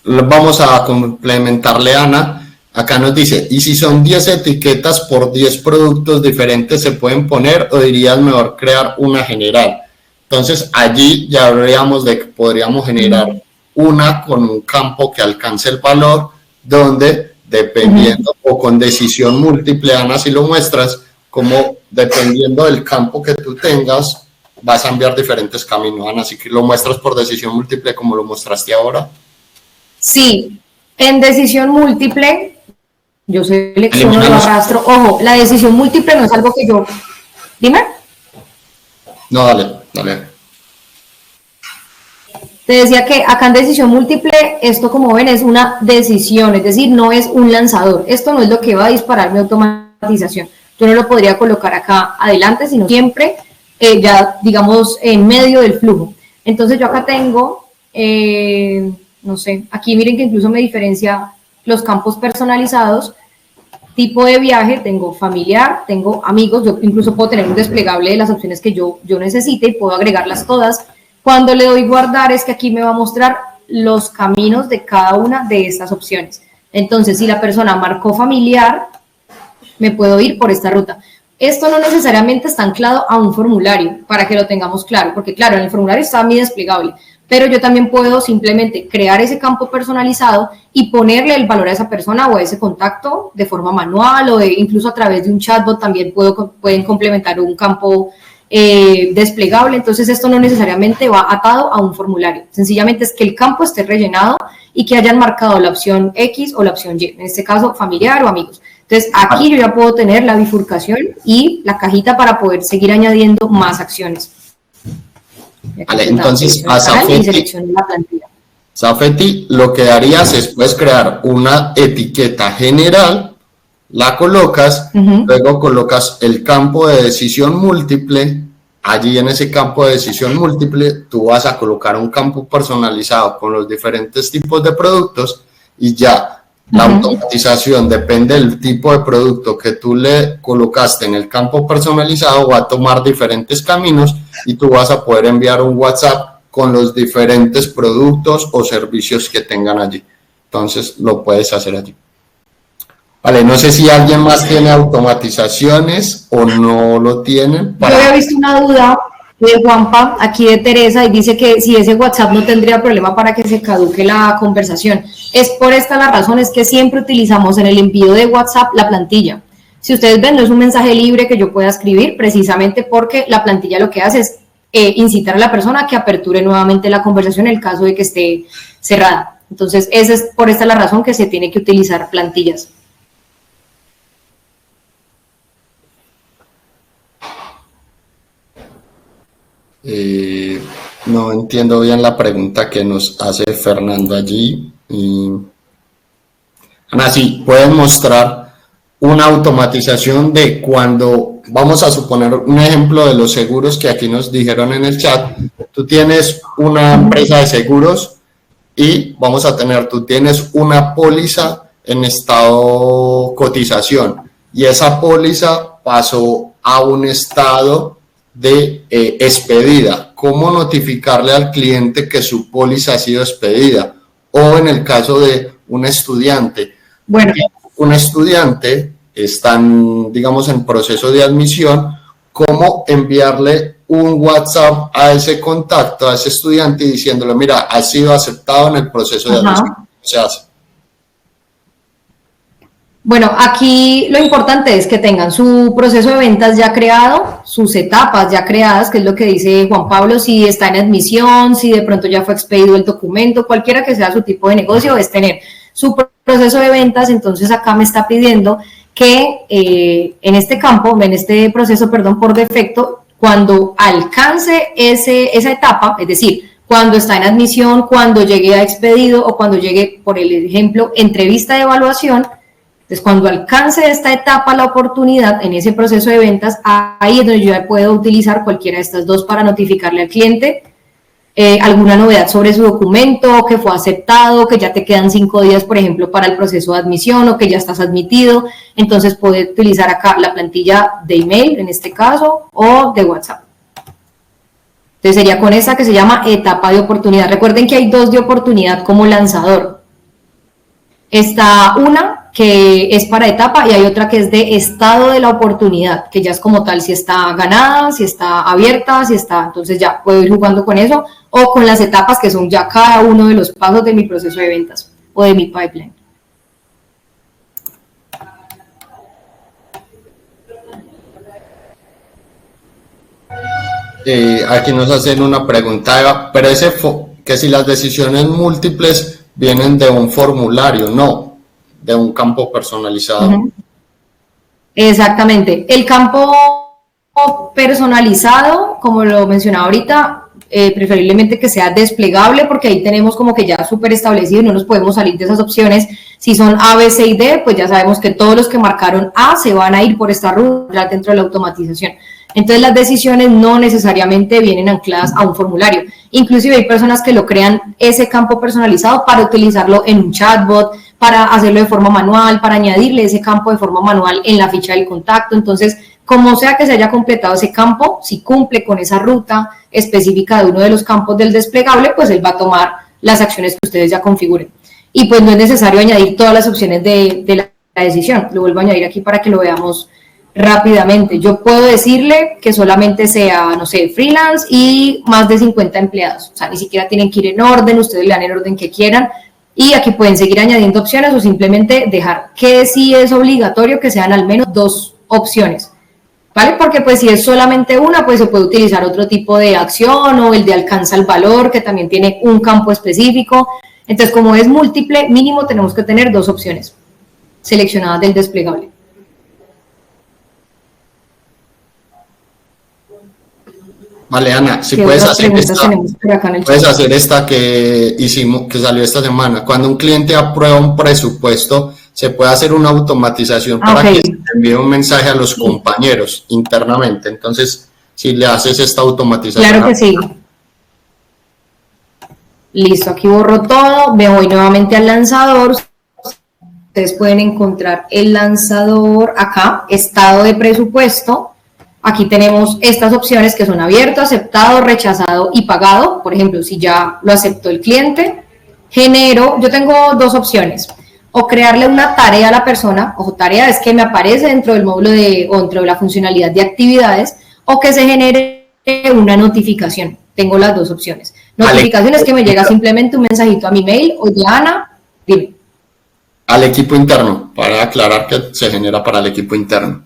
[SPEAKER 2] vamos a complementarle a Ana. Acá nos dice, ¿y si son 10 etiquetas por 10 productos diferentes se pueden poner o dirías mejor crear una general? Entonces allí ya habríamos de que podríamos generar una con un campo que alcance el valor, donde dependiendo o con decisión múltiple, Ana, si lo muestras, como dependiendo del campo que tú tengas, vas a enviar diferentes caminos, Ana, así que lo muestras por decisión múltiple como lo mostraste ahora.
[SPEAKER 1] Sí, en decisión múltiple, yo selecciono, lo arrastro. Ojo, la decisión múltiple no es algo que yo... Dime.
[SPEAKER 2] No, dale.
[SPEAKER 1] Te decía que acá en decisión múltiple, esto como ven es una decisión, es decir, no es un lanzador. Esto no es lo que va a disparar mi automatización. Yo no lo podría colocar acá adelante, sino siempre ya, digamos, en medio del flujo. Entonces yo acá tengo, no sé, aquí miren que incluso me diferencia los campos personalizados, tipo de viaje, tengo familiar, tengo amigos, yo incluso puedo tener un desplegable de las opciones que yo necesite y puedo agregarlas todas. Cuando le doy guardar es que aquí me va a mostrar los caminos de cada una de estas opciones. Entonces, si la persona marcó familiar, me puedo ir por esta ruta. Esto no necesariamente está anclado a un formulario, para que lo tengamos claro, porque claro, en el formulario está mi desplegable, pero yo también puedo simplemente crear ese campo personalizado y ponerle el valor a esa persona o a ese contacto de forma manual o incluso a través de un chatbot también pueden complementar un campo desplegable. Entonces esto no necesariamente va atado a un formulario, sencillamente es que el campo esté rellenado y que hayan marcado la opción X o la opción Y, en este caso familiar o amigos. Entonces aquí yo ya puedo tener la bifurcación y la cajita para poder seguir añadiendo más acciones.
[SPEAKER 2] Vale, entonces a Safety lo que harías es puedes crear una etiqueta general, la colocas, luego colocas el campo de decisión múltiple, allí en ese campo de decisión múltiple tú vas a colocar un campo personalizado con los diferentes tipos de productos y ya la automatización depende del tipo de producto que tú le colocaste en el campo personalizado, va a tomar diferentes caminos y tú vas a poder enviar un WhatsApp con los diferentes productos o servicios que tengan allí. Entonces lo puedes hacer allí. Vale, no sé si alguien más tiene automatizaciones o no lo tienen.
[SPEAKER 1] Yo había visto una duda de Juanpa, aquí de Teresa, y dice que si ese WhatsApp no tendría problema para que se caduque la conversación. Es por esta la razón, es que siempre utilizamos en el envío de WhatsApp la plantilla. Si ustedes ven, no es un mensaje libre que yo pueda escribir, precisamente porque la plantilla lo que hace es incitar a la persona a que aperture nuevamente la conversación en el caso de que esté cerrada. Entonces, esa es por esta la razón que se tiene que utilizar plantillas.
[SPEAKER 2] No entiendo bien la pregunta que nos hace Fernando allí. Ana, sí, pueden mostrar una automatización de cuando, vamos a suponer un ejemplo de los seguros que aquí nos dijeron en el chat. Tú tienes una empresa de seguros y vamos a tener, tú tienes una póliza en estado cotización y esa póliza pasó a un estado de expedida. ¿Cómo notificarle al cliente que su póliza ha sido expedida? O en el caso de un estudiante,
[SPEAKER 1] bueno,
[SPEAKER 2] un estudiante está, digamos, en proceso de admisión, ¿cómo enviarle un WhatsApp a ese contacto, a ese estudiante, diciéndole, mira, ha sido aceptado en el proceso de admisión? ¿Cómo se hace?
[SPEAKER 1] Bueno, aquí lo importante es que tengan su proceso de ventas ya creado, sus etapas ya creadas, que es lo que dice Juan Pablo, si está en admisión, si de pronto ya fue expedido el documento, cualquiera que sea su tipo de negocio, es tener su proceso de ventas. Entonces acá me está pidiendo que en este campo, en este proceso, perdón, por defecto, cuando alcance esa etapa, es decir, cuando está en admisión, cuando llegue a expedido o cuando llegue, por el ejemplo, entrevista de evaluación. Entonces, cuando alcance esta etapa la oportunidad en ese proceso de ventas, ahí es donde yo ya puedo utilizar cualquiera de estas dos para notificarle al cliente alguna novedad sobre su documento, que fue aceptado, que ya te quedan 5 días, por ejemplo, para el proceso de admisión o que ya estás admitido. Entonces, puedes utilizar acá la plantilla de email, en este caso, o de WhatsApp. Entonces, sería con esa que se llama etapa de oportunidad. Recuerden que hay dos de oportunidad como lanzador. Está una que es para etapa y hay otra que es de estado de la oportunidad, que ya es como tal si está ganada, si está abierta, si está, entonces ya puedo ir jugando con eso, o con las etapas que son ya cada uno de los pasos de mi proceso de ventas o de mi pipeline.
[SPEAKER 2] Aquí nos hacen una pregunta, Eva, pero que si las decisiones múltiples vienen de un formulario, no, de un campo personalizado.
[SPEAKER 1] Uh-huh. Exactamente. El campo personalizado, como lo mencionaba ahorita, preferiblemente que sea desplegable, porque ahí tenemos como que ya súper establecido, no nos podemos salir de esas opciones. Si son A, B, C y D, pues ya sabemos que todos los que marcaron A se van a ir por esta ruta dentro de la automatización. Entonces las decisiones no necesariamente vienen ancladas a un formulario. Inclusive hay personas que lo crean ese campo personalizado para utilizarlo en un chatbot, para hacerlo de forma manual, para añadirle ese campo de forma manual en la ficha del contacto. Entonces, como sea que se haya completado ese campo, si cumple con esa ruta específica de uno de los campos del desplegable, pues él va a tomar las acciones que ustedes ya configuren. Y pues no es necesario añadir todas las opciones de la decisión. Lo vuelvo a añadir aquí para que lo veamos rápidamente. Yo puedo decirle que solamente sea, no sé, freelance y más de 50 empleados. O sea, ni siquiera tienen que ir en orden, ustedes le dan el orden que quieran. Y aquí pueden seguir añadiendo opciones o simplemente dejar que sí es obligatorio que sean al menos 2 opciones, ¿vale? Porque pues si es solamente una, pues se puede utilizar otro tipo de acción o el de alcanza el valor, que también tiene un campo específico. Entonces, como es múltiple, mínimo tenemos que tener 2 opciones seleccionadas del desplegable.
[SPEAKER 2] Vale, Ana, si puedes hacer esta que hicimos, que salió esta semana. Cuando un cliente aprueba un presupuesto, se puede hacer una automatización para que se envíe un mensaje a los compañeros internamente. Entonces, si le haces esta automatización.
[SPEAKER 1] Claro que sí. Listo, aquí borro todo, me voy nuevamente al lanzador. Ustedes pueden encontrar el lanzador acá, estado de presupuesto. Aquí tenemos estas opciones que son abierto, aceptado, rechazado y pagado. Por ejemplo, si ya lo aceptó el cliente, genero, yo tengo 2 opciones. O crearle una tarea a la persona, ojo, tarea es que me aparece dentro del módulo o dentro de la funcionalidad de actividades, o que se genere una notificación. Tengo las 2 opciones. Notificación es que me llega simplemente un mensajito a mi mail, oye Ana, dime.
[SPEAKER 2] Al equipo interno, para aclarar que se genera para el equipo interno.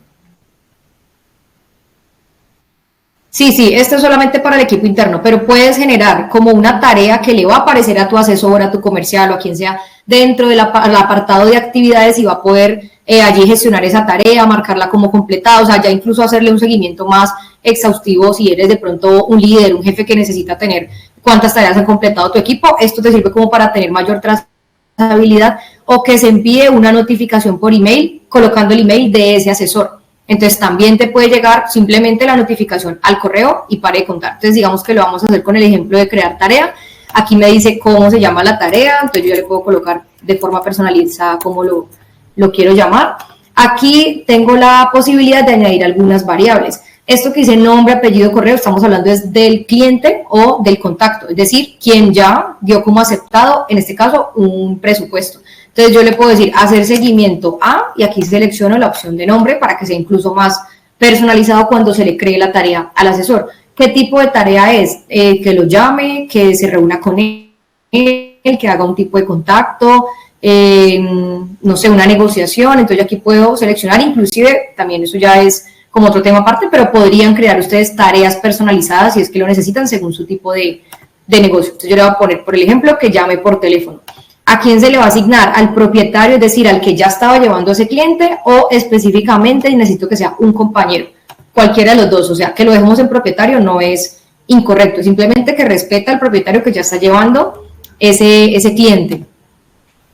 [SPEAKER 1] Sí, esto es solamente para el equipo interno, pero puedes generar como una tarea que le va a aparecer a tu asesor, a tu comercial o a quien sea dentro del apartado de actividades y va a poder allí gestionar esa tarea, marcarla como completada, o sea, ya incluso hacerle un seguimiento más exhaustivo si eres de pronto un líder, un jefe que necesita tener cuántas tareas han completado tu equipo. Esto te sirve como para tener mayor trazabilidad o que se envíe una notificación por email colocando el email de ese asesor. Entonces también te puede llegar simplemente la notificación al correo y pare de contar. Entonces digamos que lo vamos a hacer con el ejemplo de crear tarea. Aquí me dice cómo se llama la tarea, entonces yo le puedo colocar de forma personalizada cómo lo quiero llamar. Aquí tengo la posibilidad de añadir algunas variables. Esto que dice nombre, apellido, correo, estamos hablando es del cliente o del contacto, es decir, quien ya dio como aceptado, en este caso, un presupuesto. Entonces yo le puedo decir hacer seguimiento a, y aquí selecciono la opción de nombre para que sea incluso más personalizado cuando se le cree la tarea al asesor. ¿Qué tipo de tarea es? Que lo llame, que se reúna con él, que haga un tipo de contacto, no sé, una negociación. Entonces aquí puedo seleccionar, inclusive también eso ya es como otro tema aparte, pero podrían crear ustedes tareas personalizadas si es que lo necesitan según su tipo de negocio. Entonces yo le voy a poner, por el ejemplo, que llame por teléfono. ¿A quién se le va a asignar? Al propietario, es decir, al que ya estaba llevando a ese cliente, o específicamente necesito que sea un compañero, cualquiera de los dos. O sea, que lo dejemos en propietario no es incorrecto, simplemente que respeta al propietario que ya está llevando ese cliente.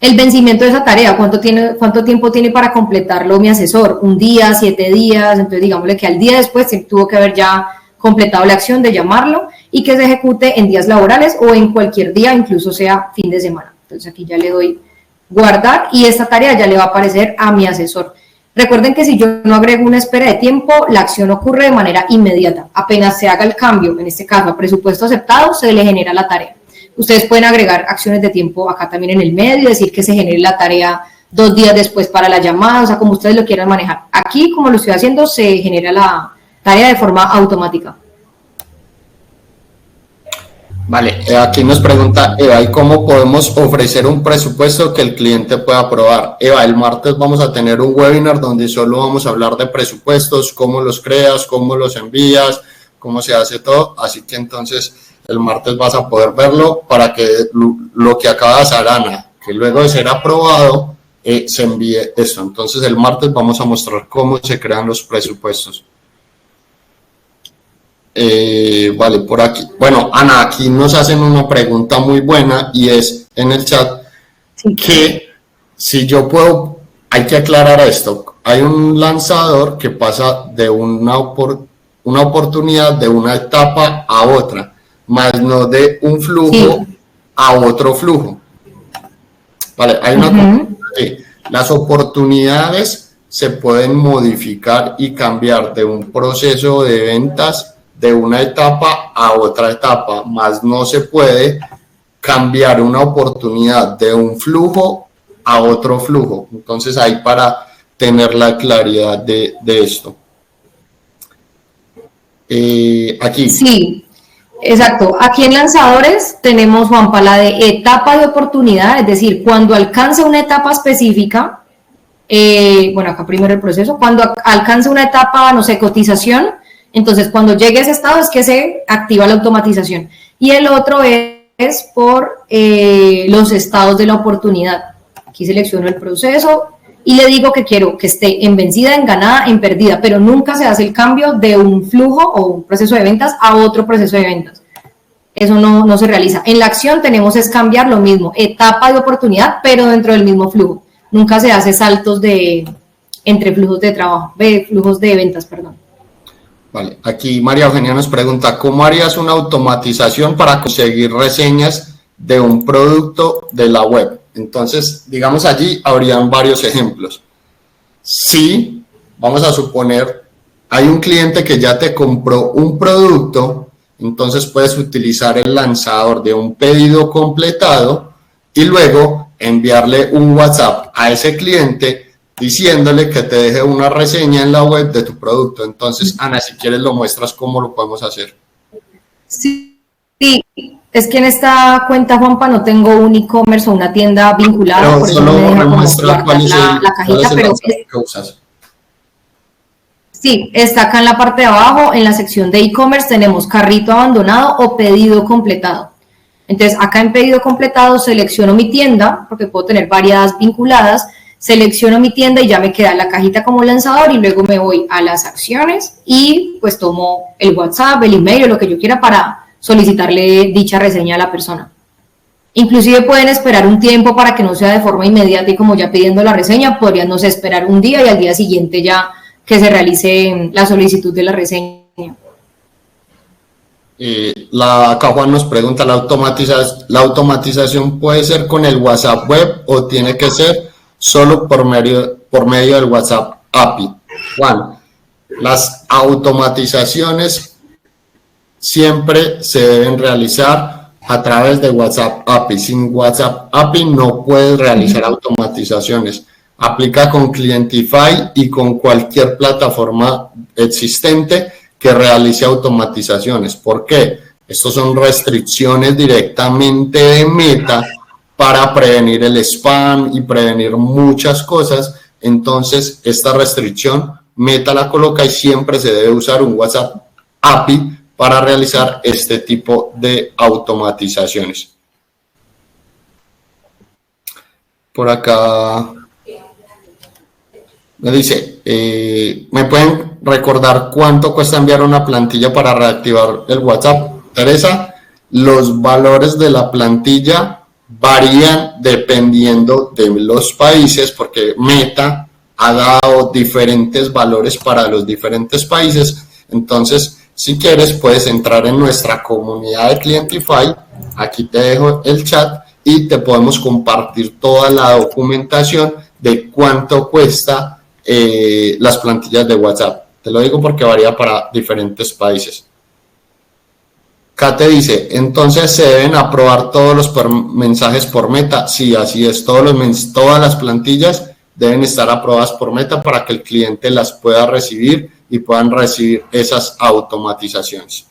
[SPEAKER 1] El vencimiento de esa tarea, ¿cuánto tiempo tiene para completarlo mi asesor? ¿Un día, 7 días? Entonces digámosle que al día después tuvo que haber ya completado la acción de llamarlo y que se ejecute en días laborales o en cualquier día, incluso sea fin de semana. Entonces aquí ya le doy guardar y esta tarea ya le va a aparecer a mi asesor. Recuerden que si yo no agrego una espera de tiempo, la acción ocurre de manera inmediata. Apenas se haga el cambio, en este caso a presupuesto aceptado, se le genera la tarea. Ustedes pueden agregar acciones de tiempo acá también en el medio, decir que se genere la tarea 2 días después para la llamada, o sea, como ustedes lo quieran manejar. Aquí, como lo estoy haciendo, se genera la tarea de forma automática.
[SPEAKER 2] Vale, aquí nos pregunta Eva, ¿y cómo podemos ofrecer un presupuesto que el cliente pueda aprobar? Eva, el martes vamos a tener un webinar donde solo vamos a hablar de presupuestos, cómo los creas, cómo los envías, cómo se hace todo, así que entonces el martes vas a poder verlo para que lo que acaba de hacer Ana, que luego de ser aprobado, se envíe esto. Entonces el martes vamos a mostrar cómo se crean los presupuestos. Vale, por aquí. Bueno, Ana, aquí nos hacen una pregunta muy buena y es en el chat que si yo puedo, hay que aclarar esto, hay un lanzador que pasa de una oportunidad de una etapa a otra, más no de un flujo a otro flujo. Vale, hay una las oportunidades se pueden modificar y cambiar de un proceso de ventas de una etapa a otra etapa, más no se puede cambiar una oportunidad de un flujo a otro flujo. Entonces, ahí para tener la claridad de esto. Aquí.
[SPEAKER 1] Sí, exacto. Aquí en lanzadores tenemos, Juanpa, la de etapa de oportunidad, es decir, cuando alcance una etapa específica, bueno, acá primero el proceso, cuando alcance una etapa, no sé, cotización, entonces cuando llegue a ese estado es que se activa la automatización. Y el otro es por los estados de la oportunidad. Aquí selecciono el proceso y le digo que quiero que esté en vencida, en ganada, en perdida, pero nunca se hace el cambio de un flujo o un proceso de ventas a otro proceso de ventas. Eso no se realiza. En la acción tenemos es cambiar lo mismo, etapa de oportunidad, pero dentro del mismo flujo. Nunca se hace saltos entre flujos de trabajo, flujos de ventas, perdón.
[SPEAKER 2] Vale, aquí María Eugenia nos pregunta, ¿cómo harías una automatización para conseguir reseñas de un producto de la web? Entonces, digamos allí habrían varios ejemplos. Si, vamos a suponer, hay un cliente que ya te compró un producto, entonces puedes utilizar el lanzador de un pedido completado y luego enviarle un WhatsApp a ese cliente diciéndole que te deje una reseña en la web de tu producto. Entonces, Ana, si quieres lo muestras cómo lo podemos hacer.
[SPEAKER 1] Sí, es que en esta cuenta, Juanpa, no tengo un e-commerce o una tienda vinculada,
[SPEAKER 2] pero
[SPEAKER 1] por eso no me deja como guardar la cajita, pero
[SPEAKER 2] que usas.
[SPEAKER 1] Sí, está acá en la parte de abajo, en la sección de e-commerce tenemos carrito abandonado o pedido completado. Entonces, acá en pedido completado selecciono mi tienda, porque puedo tener varias vinculadas, selecciono mi tienda y ya me queda la cajita como lanzador y luego me voy a las acciones y pues tomo el WhatsApp, el email o lo que yo quiera para solicitarle dicha reseña a la persona. Inclusive pueden esperar un tiempo para que no sea de forma inmediata y como ya pidiendo la reseña, podrían, no sé, esperar un día y al día siguiente ya que se realice la solicitud de la reseña.
[SPEAKER 2] Acá Juan nos pregunta, ¿la automatización puede ser con el WhatsApp web o tiene que ser solo por medio del WhatsApp API? Juan, las automatizaciones siempre se deben realizar a través de WhatsApp API. Sin WhatsApp API no puedes realizar automatizaciones. Aplica con Clientify y con cualquier plataforma existente que realice automatizaciones. ¿Por qué? Estos son restricciones directamente de Meta para prevenir el spam y prevenir muchas cosas. Entonces, esta restricción Meta la coloca y siempre se debe usar un WhatsApp API para realizar este tipo de automatizaciones. Por acá me dice, ¿me pueden recordar cuánto cuesta enviar una plantilla para reactivar el WhatsApp? Teresa, los valores de la plantilla varían dependiendo de los países, porque Meta ha dado diferentes valores para los diferentes países. Entonces, si quieres, puedes entrar en nuestra comunidad de Clientify. Aquí te dejo el chat y te podemos compartir toda la documentación de cuánto cuesta las plantillas de WhatsApp. Te lo digo porque varía para diferentes países. Kate dice, entonces se deben aprobar todos los mensajes por Meta. Sí, así es, todas las plantillas deben estar aprobadas por Meta para que el cliente las pueda recibir y puedan recibir esas automatizaciones.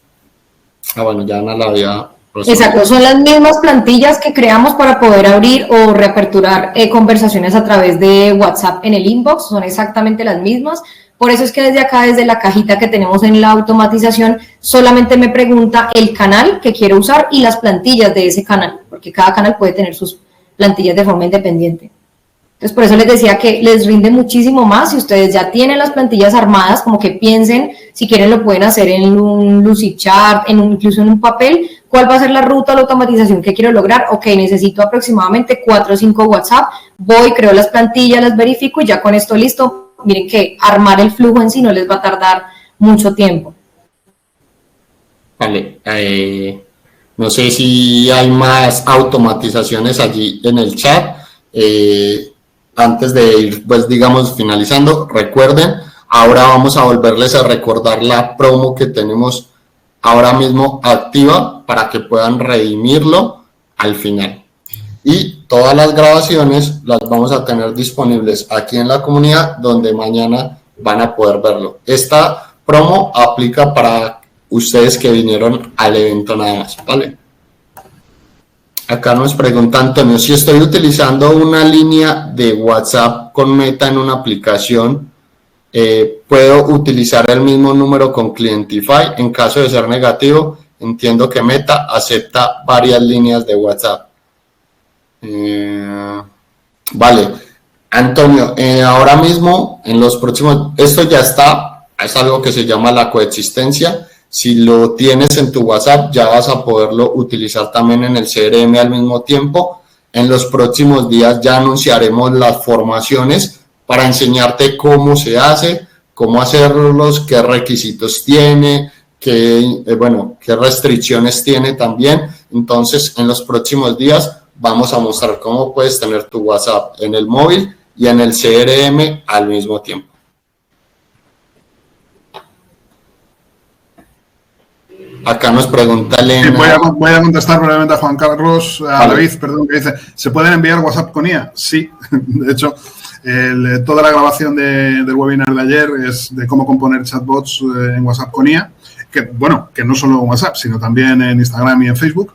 [SPEAKER 2] Bueno, ya Ana la había
[SPEAKER 1] Exacto, son las mismas plantillas que creamos para poder abrir o reaperturar conversaciones a través de WhatsApp en el inbox, son exactamente las mismas. Por eso es que desde acá, desde la cajita que tenemos en la automatización, solamente me pregunta el canal que quiero usar y las plantillas de ese canal, porque cada canal puede tener sus plantillas de forma independiente. Entonces, por eso les decía que les rinde muchísimo más si ustedes ya tienen las plantillas armadas, como que piensen, si quieren lo pueden hacer en un Lucidchart, incluso en un papel, cuál va a ser la ruta o la automatización que quiero lograr. Ok, necesito aproximadamente 4 o 5 WhatsApp, voy, creo las plantillas, las verifico y ya con esto listo. Miren que armar el flujo en sí no les va a tardar mucho tiempo.
[SPEAKER 2] Vale, no sé si hay más automatizaciones allí en el chat. Antes de ir, pues digamos, finalizando, recuerden, ahora vamos a volverles a recordar la promo que tenemos ahora mismo activa para que puedan redimirlo al final. Y todas las grabaciones las vamos a tener disponibles aquí en la comunidad, donde mañana van a poder verlo. Esta promo aplica para ustedes que vinieron al evento nada más, ¿vale? Acá nos pregunta Antonio, si estoy utilizando una línea de WhatsApp con Meta en una aplicación, ¿puedo utilizar el mismo número con Clientify? En caso de ser negativo, entiendo que Meta acepta varias líneas de WhatsApp. Vale, Antonio, ahora mismo, en los próximos, esto ya está, es algo que se llama la coexistencia. Si lo tienes en tu WhatsApp, ya vas a poderlo utilizar también en el CRM al mismo tiempo. En los próximos días ya anunciaremos las formaciones para enseñarte cómo se hace, cómo hacerlos, qué requisitos tiene, qué restricciones tiene también. Entonces, en los próximos días vamos a mostrar cómo puedes tener tu WhatsApp en el móvil y en el CRM al mismo tiempo. Acá nos pregunta Elena.
[SPEAKER 3] Voy a contestar brevemente a Juan Carlos, a David, perdón, que dice, ¿se pueden enviar WhatsApp con IA? Sí, de hecho, toda la grabación del webinar de ayer es de cómo componer chatbots en WhatsApp con IA, que no solo en WhatsApp, sino también en Instagram y en Facebook.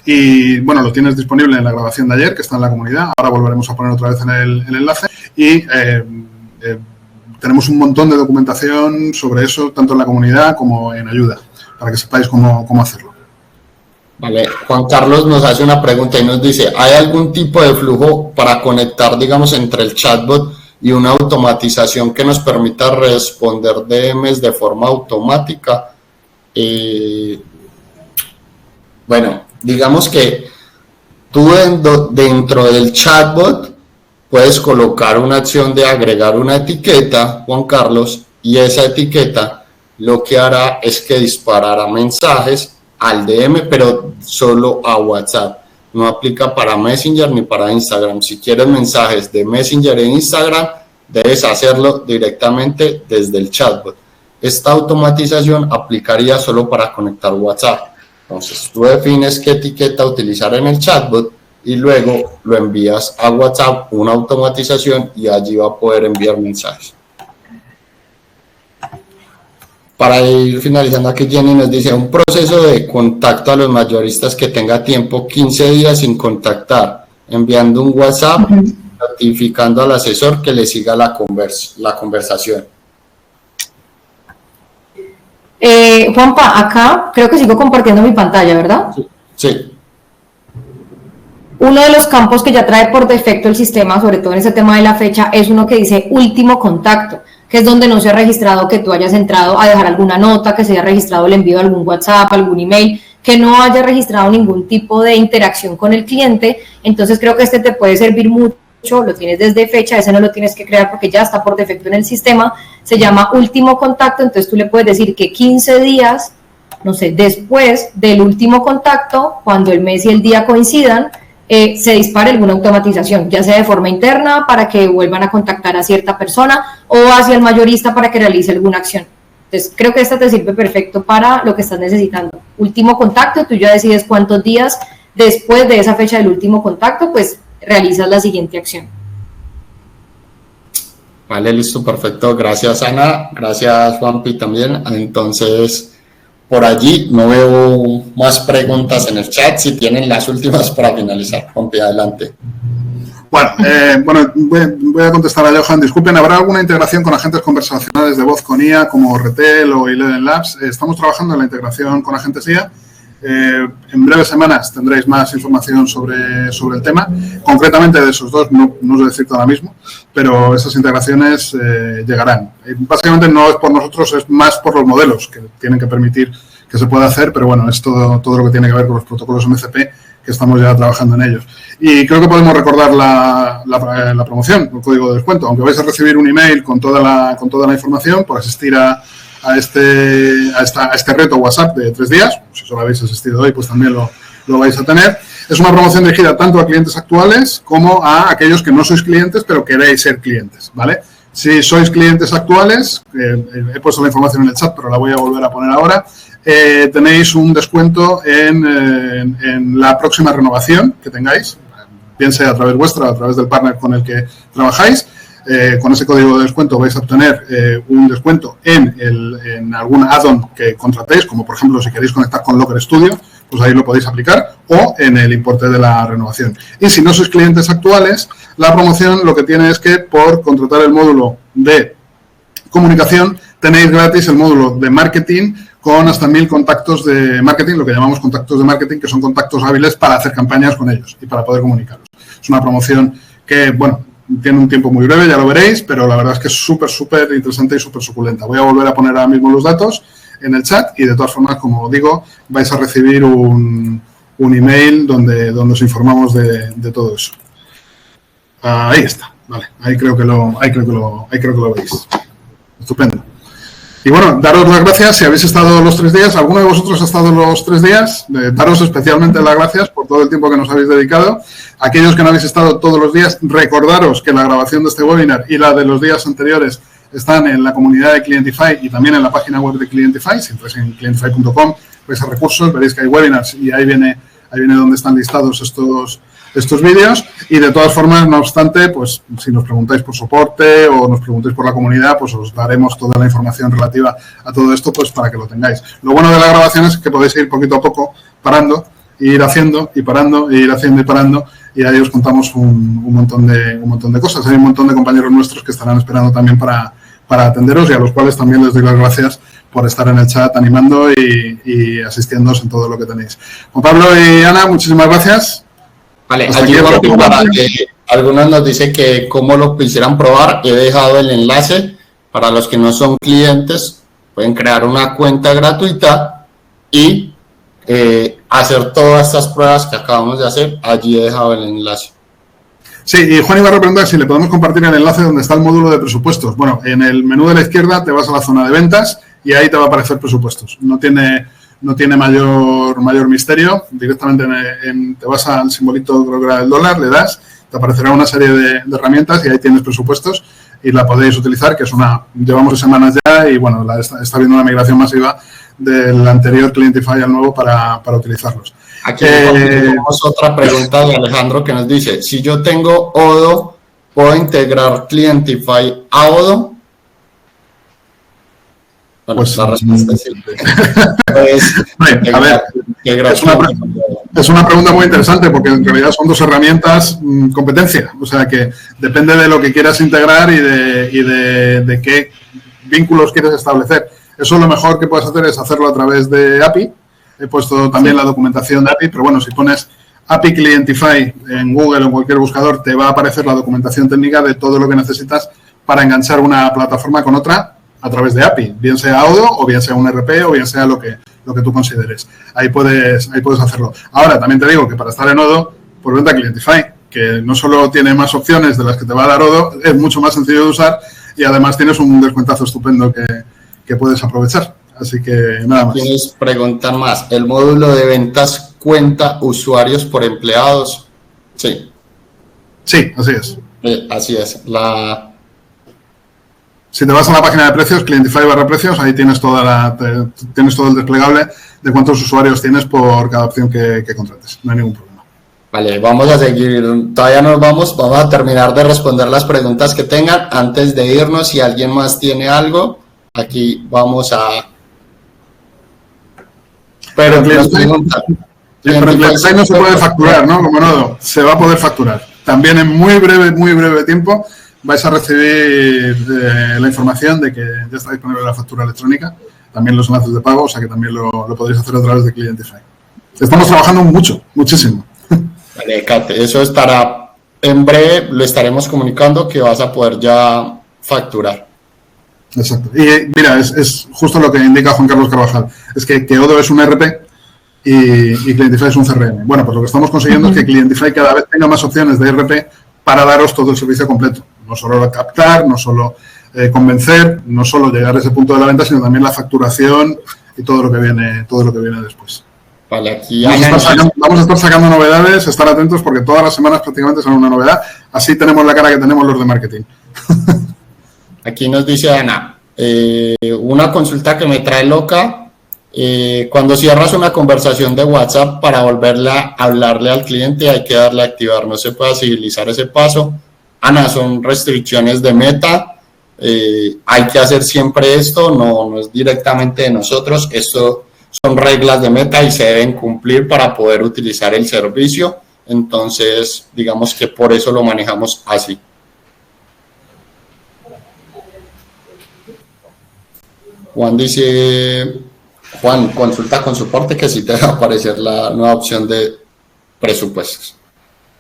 [SPEAKER 3] Y bueno, lo tienes disponible en la grabación de ayer, que está en la comunidad. Ahora volveremos a poner otra vez en el enlace. Y tenemos un montón de documentación sobre eso, tanto en la comunidad como en ayuda, para que sepáis cómo hacerlo.
[SPEAKER 2] Vale, Juan Carlos nos hace una pregunta y nos dice, ¿hay algún tipo de flujo para conectar, digamos, entre el chatbot y una automatización que nos permita responder DMs de forma automática? Bueno, digamos que tú dentro del chatbot puedes colocar una acción de agregar una etiqueta, Juan Carlos, y esa etiqueta lo que hará es que disparará mensajes al DM, pero solo a WhatsApp. No aplica para Messenger ni para Instagram. Si quieres mensajes de Messenger e Instagram, debes hacerlo directamente desde el chatbot. Esta automatización aplicaría solo para conectar WhatsApp. Entonces, tú defines qué etiqueta utilizar en el chatbot y luego lo envías a WhatsApp, una automatización, y allí va a poder enviar mensajes. Para ir finalizando, aquí Jenny nos dice, un proceso de contacto a los mayoristas que tenga tiempo 15 días sin contactar, enviando un WhatsApp, notificando al asesor que le siga la conversación.
[SPEAKER 1] Juanpa, acá creo que sigo compartiendo mi pantalla, ¿verdad?
[SPEAKER 2] Sí.
[SPEAKER 1] Uno de los campos que ya trae por defecto el sistema, sobre todo en ese tema de la fecha, es uno que dice último contacto, que es donde no se ha registrado que tú hayas entrado a dejar alguna nota, que se haya registrado el envío de algún WhatsApp, algún email, que no haya registrado ningún tipo de interacción con el cliente. Entonces creo que este te puede servir mucho, lo tienes desde fecha, ese no lo tienes que crear porque ya está por defecto en el sistema, se llama último contacto. Entonces tú le puedes decir que 15 días, no sé, después del último contacto, cuando el mes y el día coincidan, se dispare alguna automatización, ya sea de forma interna para que vuelvan a contactar a cierta persona o hacia el mayorista para que realice alguna acción. Entonces creo que esta te sirve perfecto para lo que estás necesitando. Último contacto, tú ya decides cuántos días después de esa fecha del último contacto, pues realizas la siguiente acción.
[SPEAKER 2] Vale, listo, perfecto. Gracias, Ana. Gracias, Juanpi, también. Entonces, por allí. No veo más preguntas en el chat. Si tienen las últimas para finalizar, Juanpi, adelante.
[SPEAKER 3] Bueno, voy a contestar a Johan. Disculpen, ¿habrá alguna integración con agentes conversacionales de voz con IA como Retel o Eleven Labs? Estamos trabajando en la integración con agentes IA. En breves semanas tendréis más información sobre el tema. Concretamente de esos dos no os voy a decir ahora mismo, pero esas integraciones llegarán. Básicamente no es por nosotros, es más por los modelos que tienen que permitir que se pueda hacer, pero bueno, es todo lo que tiene que ver con los protocolos MCP, que estamos ya trabajando en ellos. Y creo que podemos recordar la promoción, el código de descuento, aunque vais a recibir un email con toda la información por asistir a este reto WhatsApp de 3 días. Si solo habéis asistido hoy, pues también lo vais a tener. Es una promoción dirigida tanto a clientes actuales como a aquellos que no sois clientes, pero queréis ser clientes, ¿vale? Si sois clientes actuales, he puesto la información en el chat, pero la voy a volver a poner ahora, tenéis un descuento en la próxima renovación que tengáis, bien sea a través vuestra o a través del partner con el que trabajáis. Con ese código de descuento vais a obtener un descuento en algún add-on que contratéis, como por ejemplo si queréis conectar con Locker Studio, pues ahí lo podéis aplicar, o en el importe de la renovación. Y si no sois clientes actuales, la promoción lo que tiene es que por contratar el módulo de comunicación tenéis gratis el módulo de marketing con hasta 1000 contactos de marketing, lo que llamamos contactos de marketing, que son contactos hábiles para hacer campañas con ellos y para poder comunicarlos. Es una promoción que, bueno, tiene un tiempo muy breve, ya lo veréis, pero la verdad es que es súper interesante y súper suculenta. Voy a volver a poner ahora mismo los datos en el chat y de todas formas, como digo, vais a recibir un email donde os informamos de todo eso. Ahí está, vale, ahí creo que lo veis. Estupendo. Y bueno, daros las gracias si habéis estado los 3 días. ¿Alguno de vosotros ha estado los 3 días? Daros especialmente las gracias por todo el tiempo que nos habéis dedicado. Aquellos que no habéis estado todos los días, recordaros que la grabación de este webinar y la de los días anteriores están en la comunidad de Clientify y también en la página web de Clientify. Si entráis en clientify.com, vais a recursos, veréis que hay webinars y ahí viene donde están listados estos vídeos. Y de todas formas, no obstante, pues si nos preguntáis por soporte o nos preguntáis por la comunidad, pues os daremos toda la información relativa a todo esto, pues para que lo tengáis. Lo bueno de la grabación es que podéis ir poquito a poco parando, ir haciendo y parando, ir haciendo y parando, y ahí os contamos un montón de cosas. Hay un montón de compañeros nuestros que estarán esperando también para atenderos y a los cuales también les doy las gracias por estar en el chat animando y asistiéndoos en todo lo que tenéis. Juan Pablo y Ana, muchísimas gracias.
[SPEAKER 2] Vale, allí para que algunos nos dicen que cómo lo quisieran probar, he dejado el enlace para los que no son clientes, pueden crear una cuenta gratuita y hacer todas estas pruebas que acabamos de hacer. Allí he dejado el enlace.
[SPEAKER 3] Sí, y Juan iba a preguntar si le podemos compartir el enlace donde está el módulo de presupuestos. Bueno, en el menú de la izquierda te vas a la zona de ventas y ahí te va a aparecer presupuestos. No tiene mayor misterio. Directamente te vas al simbolito, creo que era el dólar, le das, te aparecerá una serie de herramientas y ahí tienes presupuestos y la podéis utilizar, que es llevamos semanas ya y bueno, está habiendo una migración masiva del anterior Clientify al nuevo para utilizarlos.
[SPEAKER 2] Aquí tenemos otra pregunta de Alejandro que nos dice, si yo tengo Odoo, ¿puedo integrar Clientify a Odoo? Bueno, pues la respuesta es simple.
[SPEAKER 3] A ver, es una pregunta muy interesante porque en realidad son dos herramientas competencia. O sea que depende de lo que quieras integrar y de qué vínculos quieres establecer. Eso lo mejor que puedes hacer es hacerlo a través de API. He puesto también la documentación de API, pero bueno, si pones API Clientify en Google o en cualquier buscador, te va a aparecer la documentación técnica de todo lo que necesitas para enganchar una plataforma con otra a través de API, bien sea Odoo o bien sea un RP o bien sea lo que tú consideres. Ahí puedes hacerlo. Ahora, también te digo que para estar en Odoo, pues vente a Clientify, que no solo tiene más opciones de las que te va a dar Odoo, es mucho más sencillo de usar y además tienes un descuentazo estupendo que puedes aprovechar. Así que nada más.
[SPEAKER 2] ¿Quieres preguntar más? ¿El módulo de ventas cuenta usuarios por empleados? Sí.
[SPEAKER 3] Sí, así es.
[SPEAKER 2] Así es.
[SPEAKER 3] Si te vas a la página de precios, Clientify/precios, ahí tienes tienes todo el desplegable de cuántos usuarios tienes por cada opción que contrates. No hay ningún problema.
[SPEAKER 2] Vale, vamos a seguir. Todavía nos vamos a terminar de responder las preguntas que tengan. Antes de irnos, si alguien más tiene algo, aquí vamos a Pero
[SPEAKER 3] Pero en Clientify no se puede facturar, ¿no? Como nodo, se va a poder facturar. También en muy breve tiempo vais a recibir la información de que ya está disponible la factura electrónica, también los enlaces de pago, o sea que también lo podréis hacer a través de Clientify. Estamos trabajando muchísimo.
[SPEAKER 2] Vale, Kate, eso estará, en breve lo estaremos comunicando que vas a poder ya facturar.
[SPEAKER 3] Exacto. Y mira, es justo lo que indica Juan Carlos Carvajal, es que Odoo es un ERP y Clientify es un CRM. Bueno, pues lo que estamos consiguiendo es que Clientify cada vez tenga más opciones de ERP para daros todo el servicio completo. No solo captar, no solo convencer, no solo llegar a ese punto de la venta, sino también la facturación y todo lo que viene después.
[SPEAKER 2] Vale, aquí
[SPEAKER 3] vamos a estar sacando novedades, estar atentos porque todas las semanas prácticamente son una novedad. Así tenemos la cara que tenemos los de marketing.
[SPEAKER 2] Aquí nos dice Ana, una consulta que me trae loca, cuando cierras una conversación de WhatsApp para volverla a hablarle al cliente hay que darle a activar, no se puede agilizar ese paso. Ana, son restricciones de Meta, hay que hacer siempre esto, no es directamente de nosotros, esto son reglas de Meta y se deben cumplir para poder utilizar el servicio, entonces digamos que por eso lo manejamos así. Juan dice, Juan, consulta con soporte que sí te va a aparecer la nueva opción de presupuestos.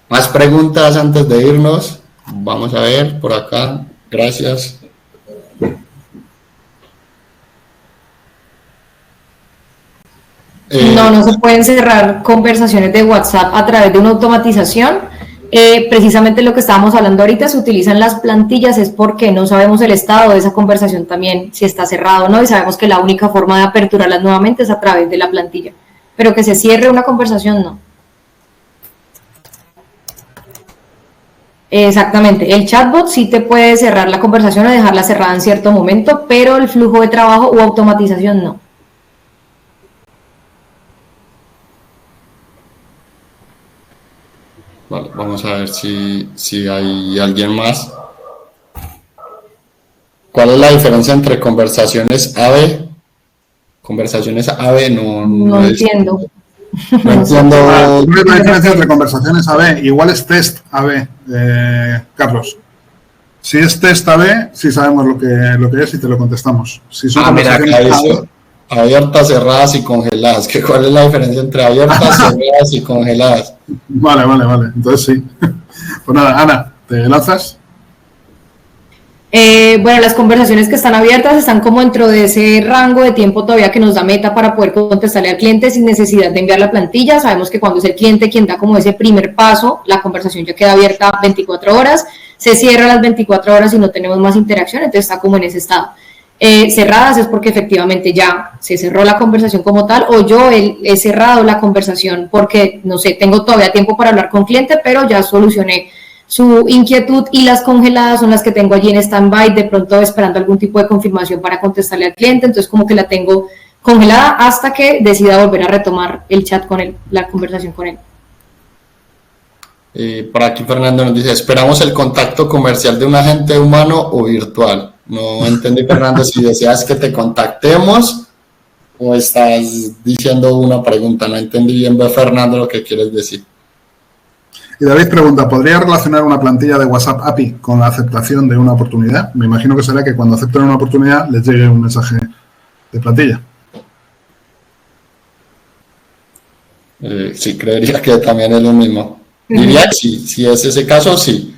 [SPEAKER 2] Más preguntas antes de irnos, vamos a ver por acá, gracias.
[SPEAKER 1] No se pueden cerrar conversaciones de WhatsApp a través de una automatización. Precisamente lo que estábamos hablando ahorita, se utilizan las plantillas, es porque no sabemos el estado de esa conversación también, si está cerrado o no, y sabemos que la única forma de aperturarlas nuevamente es a través de la plantilla. Pero que se cierre una conversación, no. Exactamente, el chatbot sí te puede cerrar la conversación o dejarla cerrada en cierto momento, pero el flujo de trabajo o automatización no.
[SPEAKER 2] Vale, vamos a ver si hay alguien más. ¿Cuál es la diferencia entre conversaciones AB? Conversaciones AB
[SPEAKER 1] no entiendo.
[SPEAKER 2] No entiendo.
[SPEAKER 3] ¿Cuál es la diferencia entre conversaciones AB? Igual es test AB, Carlos. Si es test AB, sí sabemos lo que es y te lo contestamos. Si son
[SPEAKER 2] conversaciones AB, abiertas, cerradas y congeladas. ¿Cuál es la diferencia entre abiertas, cerradas y congeladas?
[SPEAKER 3] Vale. Entonces sí. Pues nada, Ana, ¿te lanzas?
[SPEAKER 1] Bueno, las conversaciones que están abiertas están como dentro de ese rango de tiempo todavía que nos da Meta para poder contestarle al cliente sin necesidad de enviar la plantilla. Sabemos que cuando es el cliente quien da como ese primer paso, la conversación ya queda abierta 24 horas, se cierra a las 24 horas y no tenemos más interacción, entonces está como en ese estado. Cerradas es porque efectivamente ya se cerró la conversación como tal, o yo he cerrado la conversación porque, no sé, tengo todavía tiempo para hablar con cliente, pero ya solucioné su inquietud, y las congeladas son las que tengo allí en stand-by, de pronto esperando algún tipo de confirmación para contestarle al cliente, entonces como que la tengo congelada hasta que decida volver a retomar el chat con él, la conversación con él.
[SPEAKER 2] Por aquí Fernando nos dice, esperamos el contacto comercial de un agente humano o virtual. No entendí, Fernando, si deseas que te contactemos o estás diciendo una pregunta. No entendí bien, Fernando, lo que quieres decir.
[SPEAKER 3] Y David pregunta, ¿podría relacionar una plantilla de WhatsApp API con la aceptación de una oportunidad? Me imagino que será que cuando acepten una oportunidad les llegue un mensaje de plantilla.
[SPEAKER 2] Sí, creería que también es lo mismo. Diría que sí, si es ese caso, sí.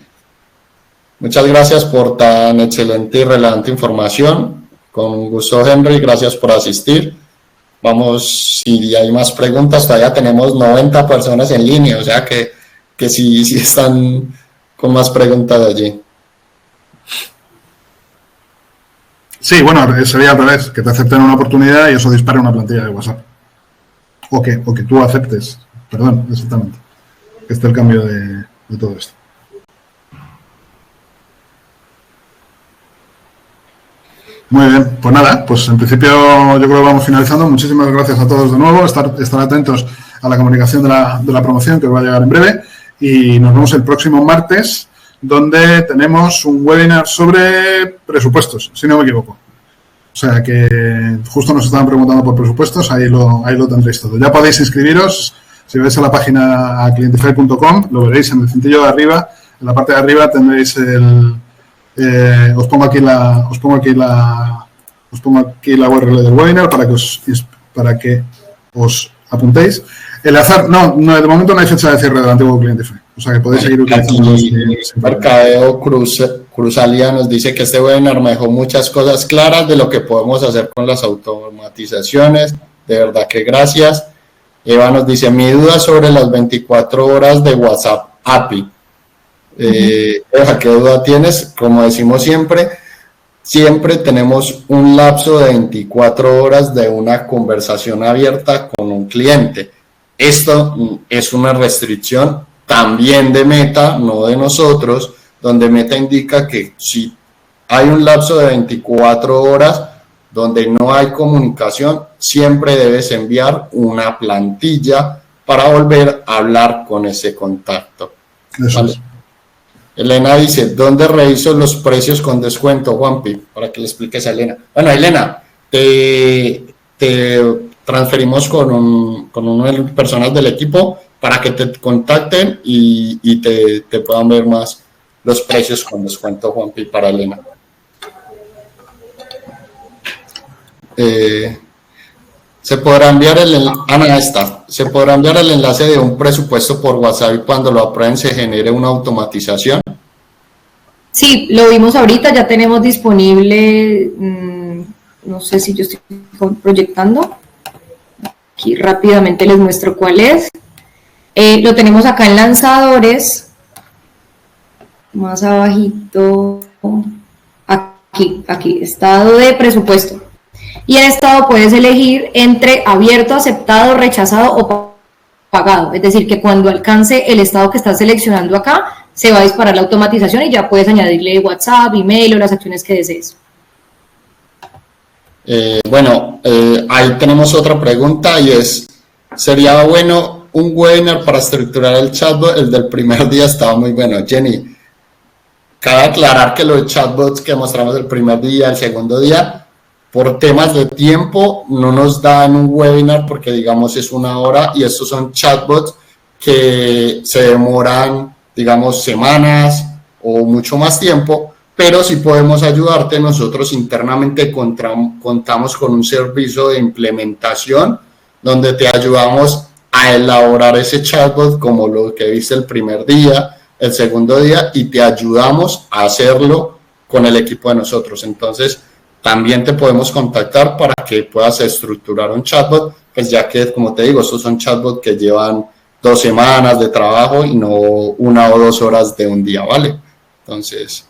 [SPEAKER 2] Muchas gracias por tan excelente y relevante información. Con gusto, Henry, gracias por asistir. Vamos, si hay más preguntas, todavía tenemos 90 personas en línea, o sea que sí están con más preguntas allí.
[SPEAKER 3] Sí, bueno, sería al revés, que te acepten una oportunidad y eso dispare una plantilla de WhatsApp. O que tú aceptes, perdón, exactamente, que esté el cambio de todo esto. Muy bien, pues nada, pues en principio yo creo que vamos finalizando. Muchísimas gracias a todos de nuevo, estar atentos a la comunicación de la promoción que os va a llegar en breve, y nos vemos el próximo martes, donde tenemos un webinar sobre presupuestos, si no me equivoco. sea que justo nos estaban preguntando por presupuestos, ahí lo tendréis todo. Ya podéis inscribiros, si vais a la página a clientify.com, lo veréis en el cintillo de arriba, en la parte de arriba tendréis os pongo aquí la URL del webinar para que os apuntéis. El azar, no, de momento no hay fecha de cierre del antiguo Clientify, o sea que podéis seguir utilizando.
[SPEAKER 2] Mercadeo Cruzalia nos dice que este webinar me dejó muchas cosas claras de lo que podemos hacer con las automatizaciones. De verdad que gracias. Eva nos dice, mi duda sobre las 24 horas de WhatsApp API. Eva, ¿qué duda tienes? Como decimos siempre tenemos un lapso de 24 horas de una conversación abierta con un cliente. Esto es una restricción también de Meta, no de nosotros, donde Meta indica que si hay un lapso de 24 horas donde no hay comunicación, siempre debes enviar una plantilla para volver a hablar con ese contacto. ¿Vale? Elena dice, ¿dónde reviso los precios con descuento, Juanpi? Para que le expliques a Elena. Bueno, Elena, te transferimos con uno de las personas del equipo para que te contacten y te puedan ver más los precios con descuento, Juanpi, para Elena. Se podrá enviar se podrá enviar el enlace de un presupuesto por WhatsApp y cuando lo aprueben se genere una automatización.
[SPEAKER 1] Sí, lo vimos ahorita, ya tenemos disponible, no sé si yo estoy proyectando, aquí rápidamente les muestro cuál es. Lo tenemos acá en lanzadores, más abajito, aquí, estado de presupuesto. Y en estado puedes elegir entre abierto, aceptado, rechazado o pagado. Es decir, que cuando alcance el estado que estás seleccionando acá, se va a disparar la automatización y ya puedes añadirle WhatsApp, email o las acciones que desees.
[SPEAKER 2] Ahí tenemos otra pregunta y es, ¿sería bueno un webinar para estructurar el chatbot? El del primer día estaba muy bueno. Jenny, cabe aclarar que los chatbots que mostramos el primer día, el segundo día, por temas de tiempo no nos dan un webinar porque digamos es 1 hora y estos son chatbots que se demoran digamos semanas o mucho más tiempo, pero si podemos ayudarte, nosotros internamente contamos con un servicio de implementación donde te ayudamos a elaborar ese chatbot como lo que viste el primer día, el segundo día y te ayudamos a hacerlo con el equipo de nosotros. Entonces también te podemos contactar para que puedas estructurar un chatbot, pues ya que, como te digo, estos son chatbots que llevan 2 semanas de trabajo y no 1 o 2 horas de un día, ¿vale? Entonces,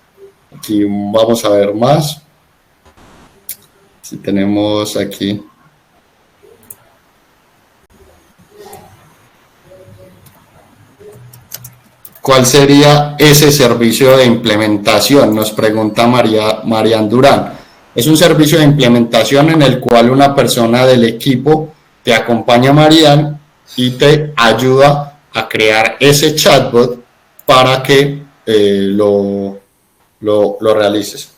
[SPEAKER 2] aquí vamos a ver más. Si tenemos aquí. ¿Cuál sería ese servicio de implementación? Nos pregunta Marian Durán. Es un servicio de implementación en el cual una persona del equipo te acompaña, Marian, y te ayuda a crear ese chatbot para que lo realices.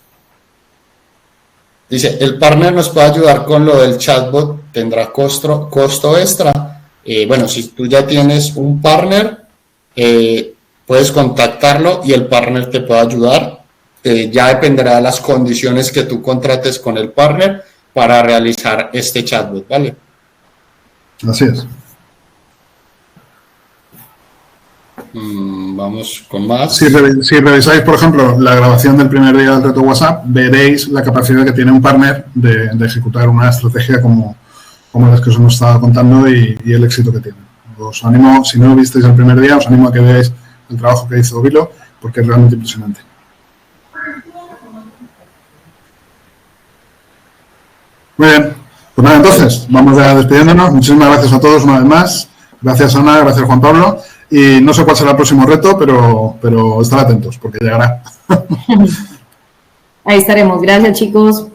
[SPEAKER 2] Dice, ¿el partner nos puede ayudar con lo del chatbot? ¿Tendrá costo extra? Bueno, si tú ya tienes un partner, puedes contactarlo y el partner te puede ayudar. Ya dependerá de las condiciones que tú contrates con el partner para realizar este chatbot, ¿vale?
[SPEAKER 3] Así es.
[SPEAKER 2] Vamos con más.
[SPEAKER 3] Si revisáis, por ejemplo, la grabación del primer día del reto WhatsApp, veréis la capacidad que tiene un partner de ejecutar una estrategia como las que os hemos estado contando y el éxito que tiene. Os animo, si no lo visteis el primer día, os animo a que veáis el trabajo que hizo Vilo, porque es realmente impresionante. Muy bien, pues nada, entonces, vamos ya despidiéndonos. Muchísimas gracias a todos una vez más. Gracias, Ana, gracias, Juan Pablo. Y no sé cuál será el próximo reto, pero estar atentos, porque llegará.
[SPEAKER 1] Ahí estaremos. Gracias, chicos.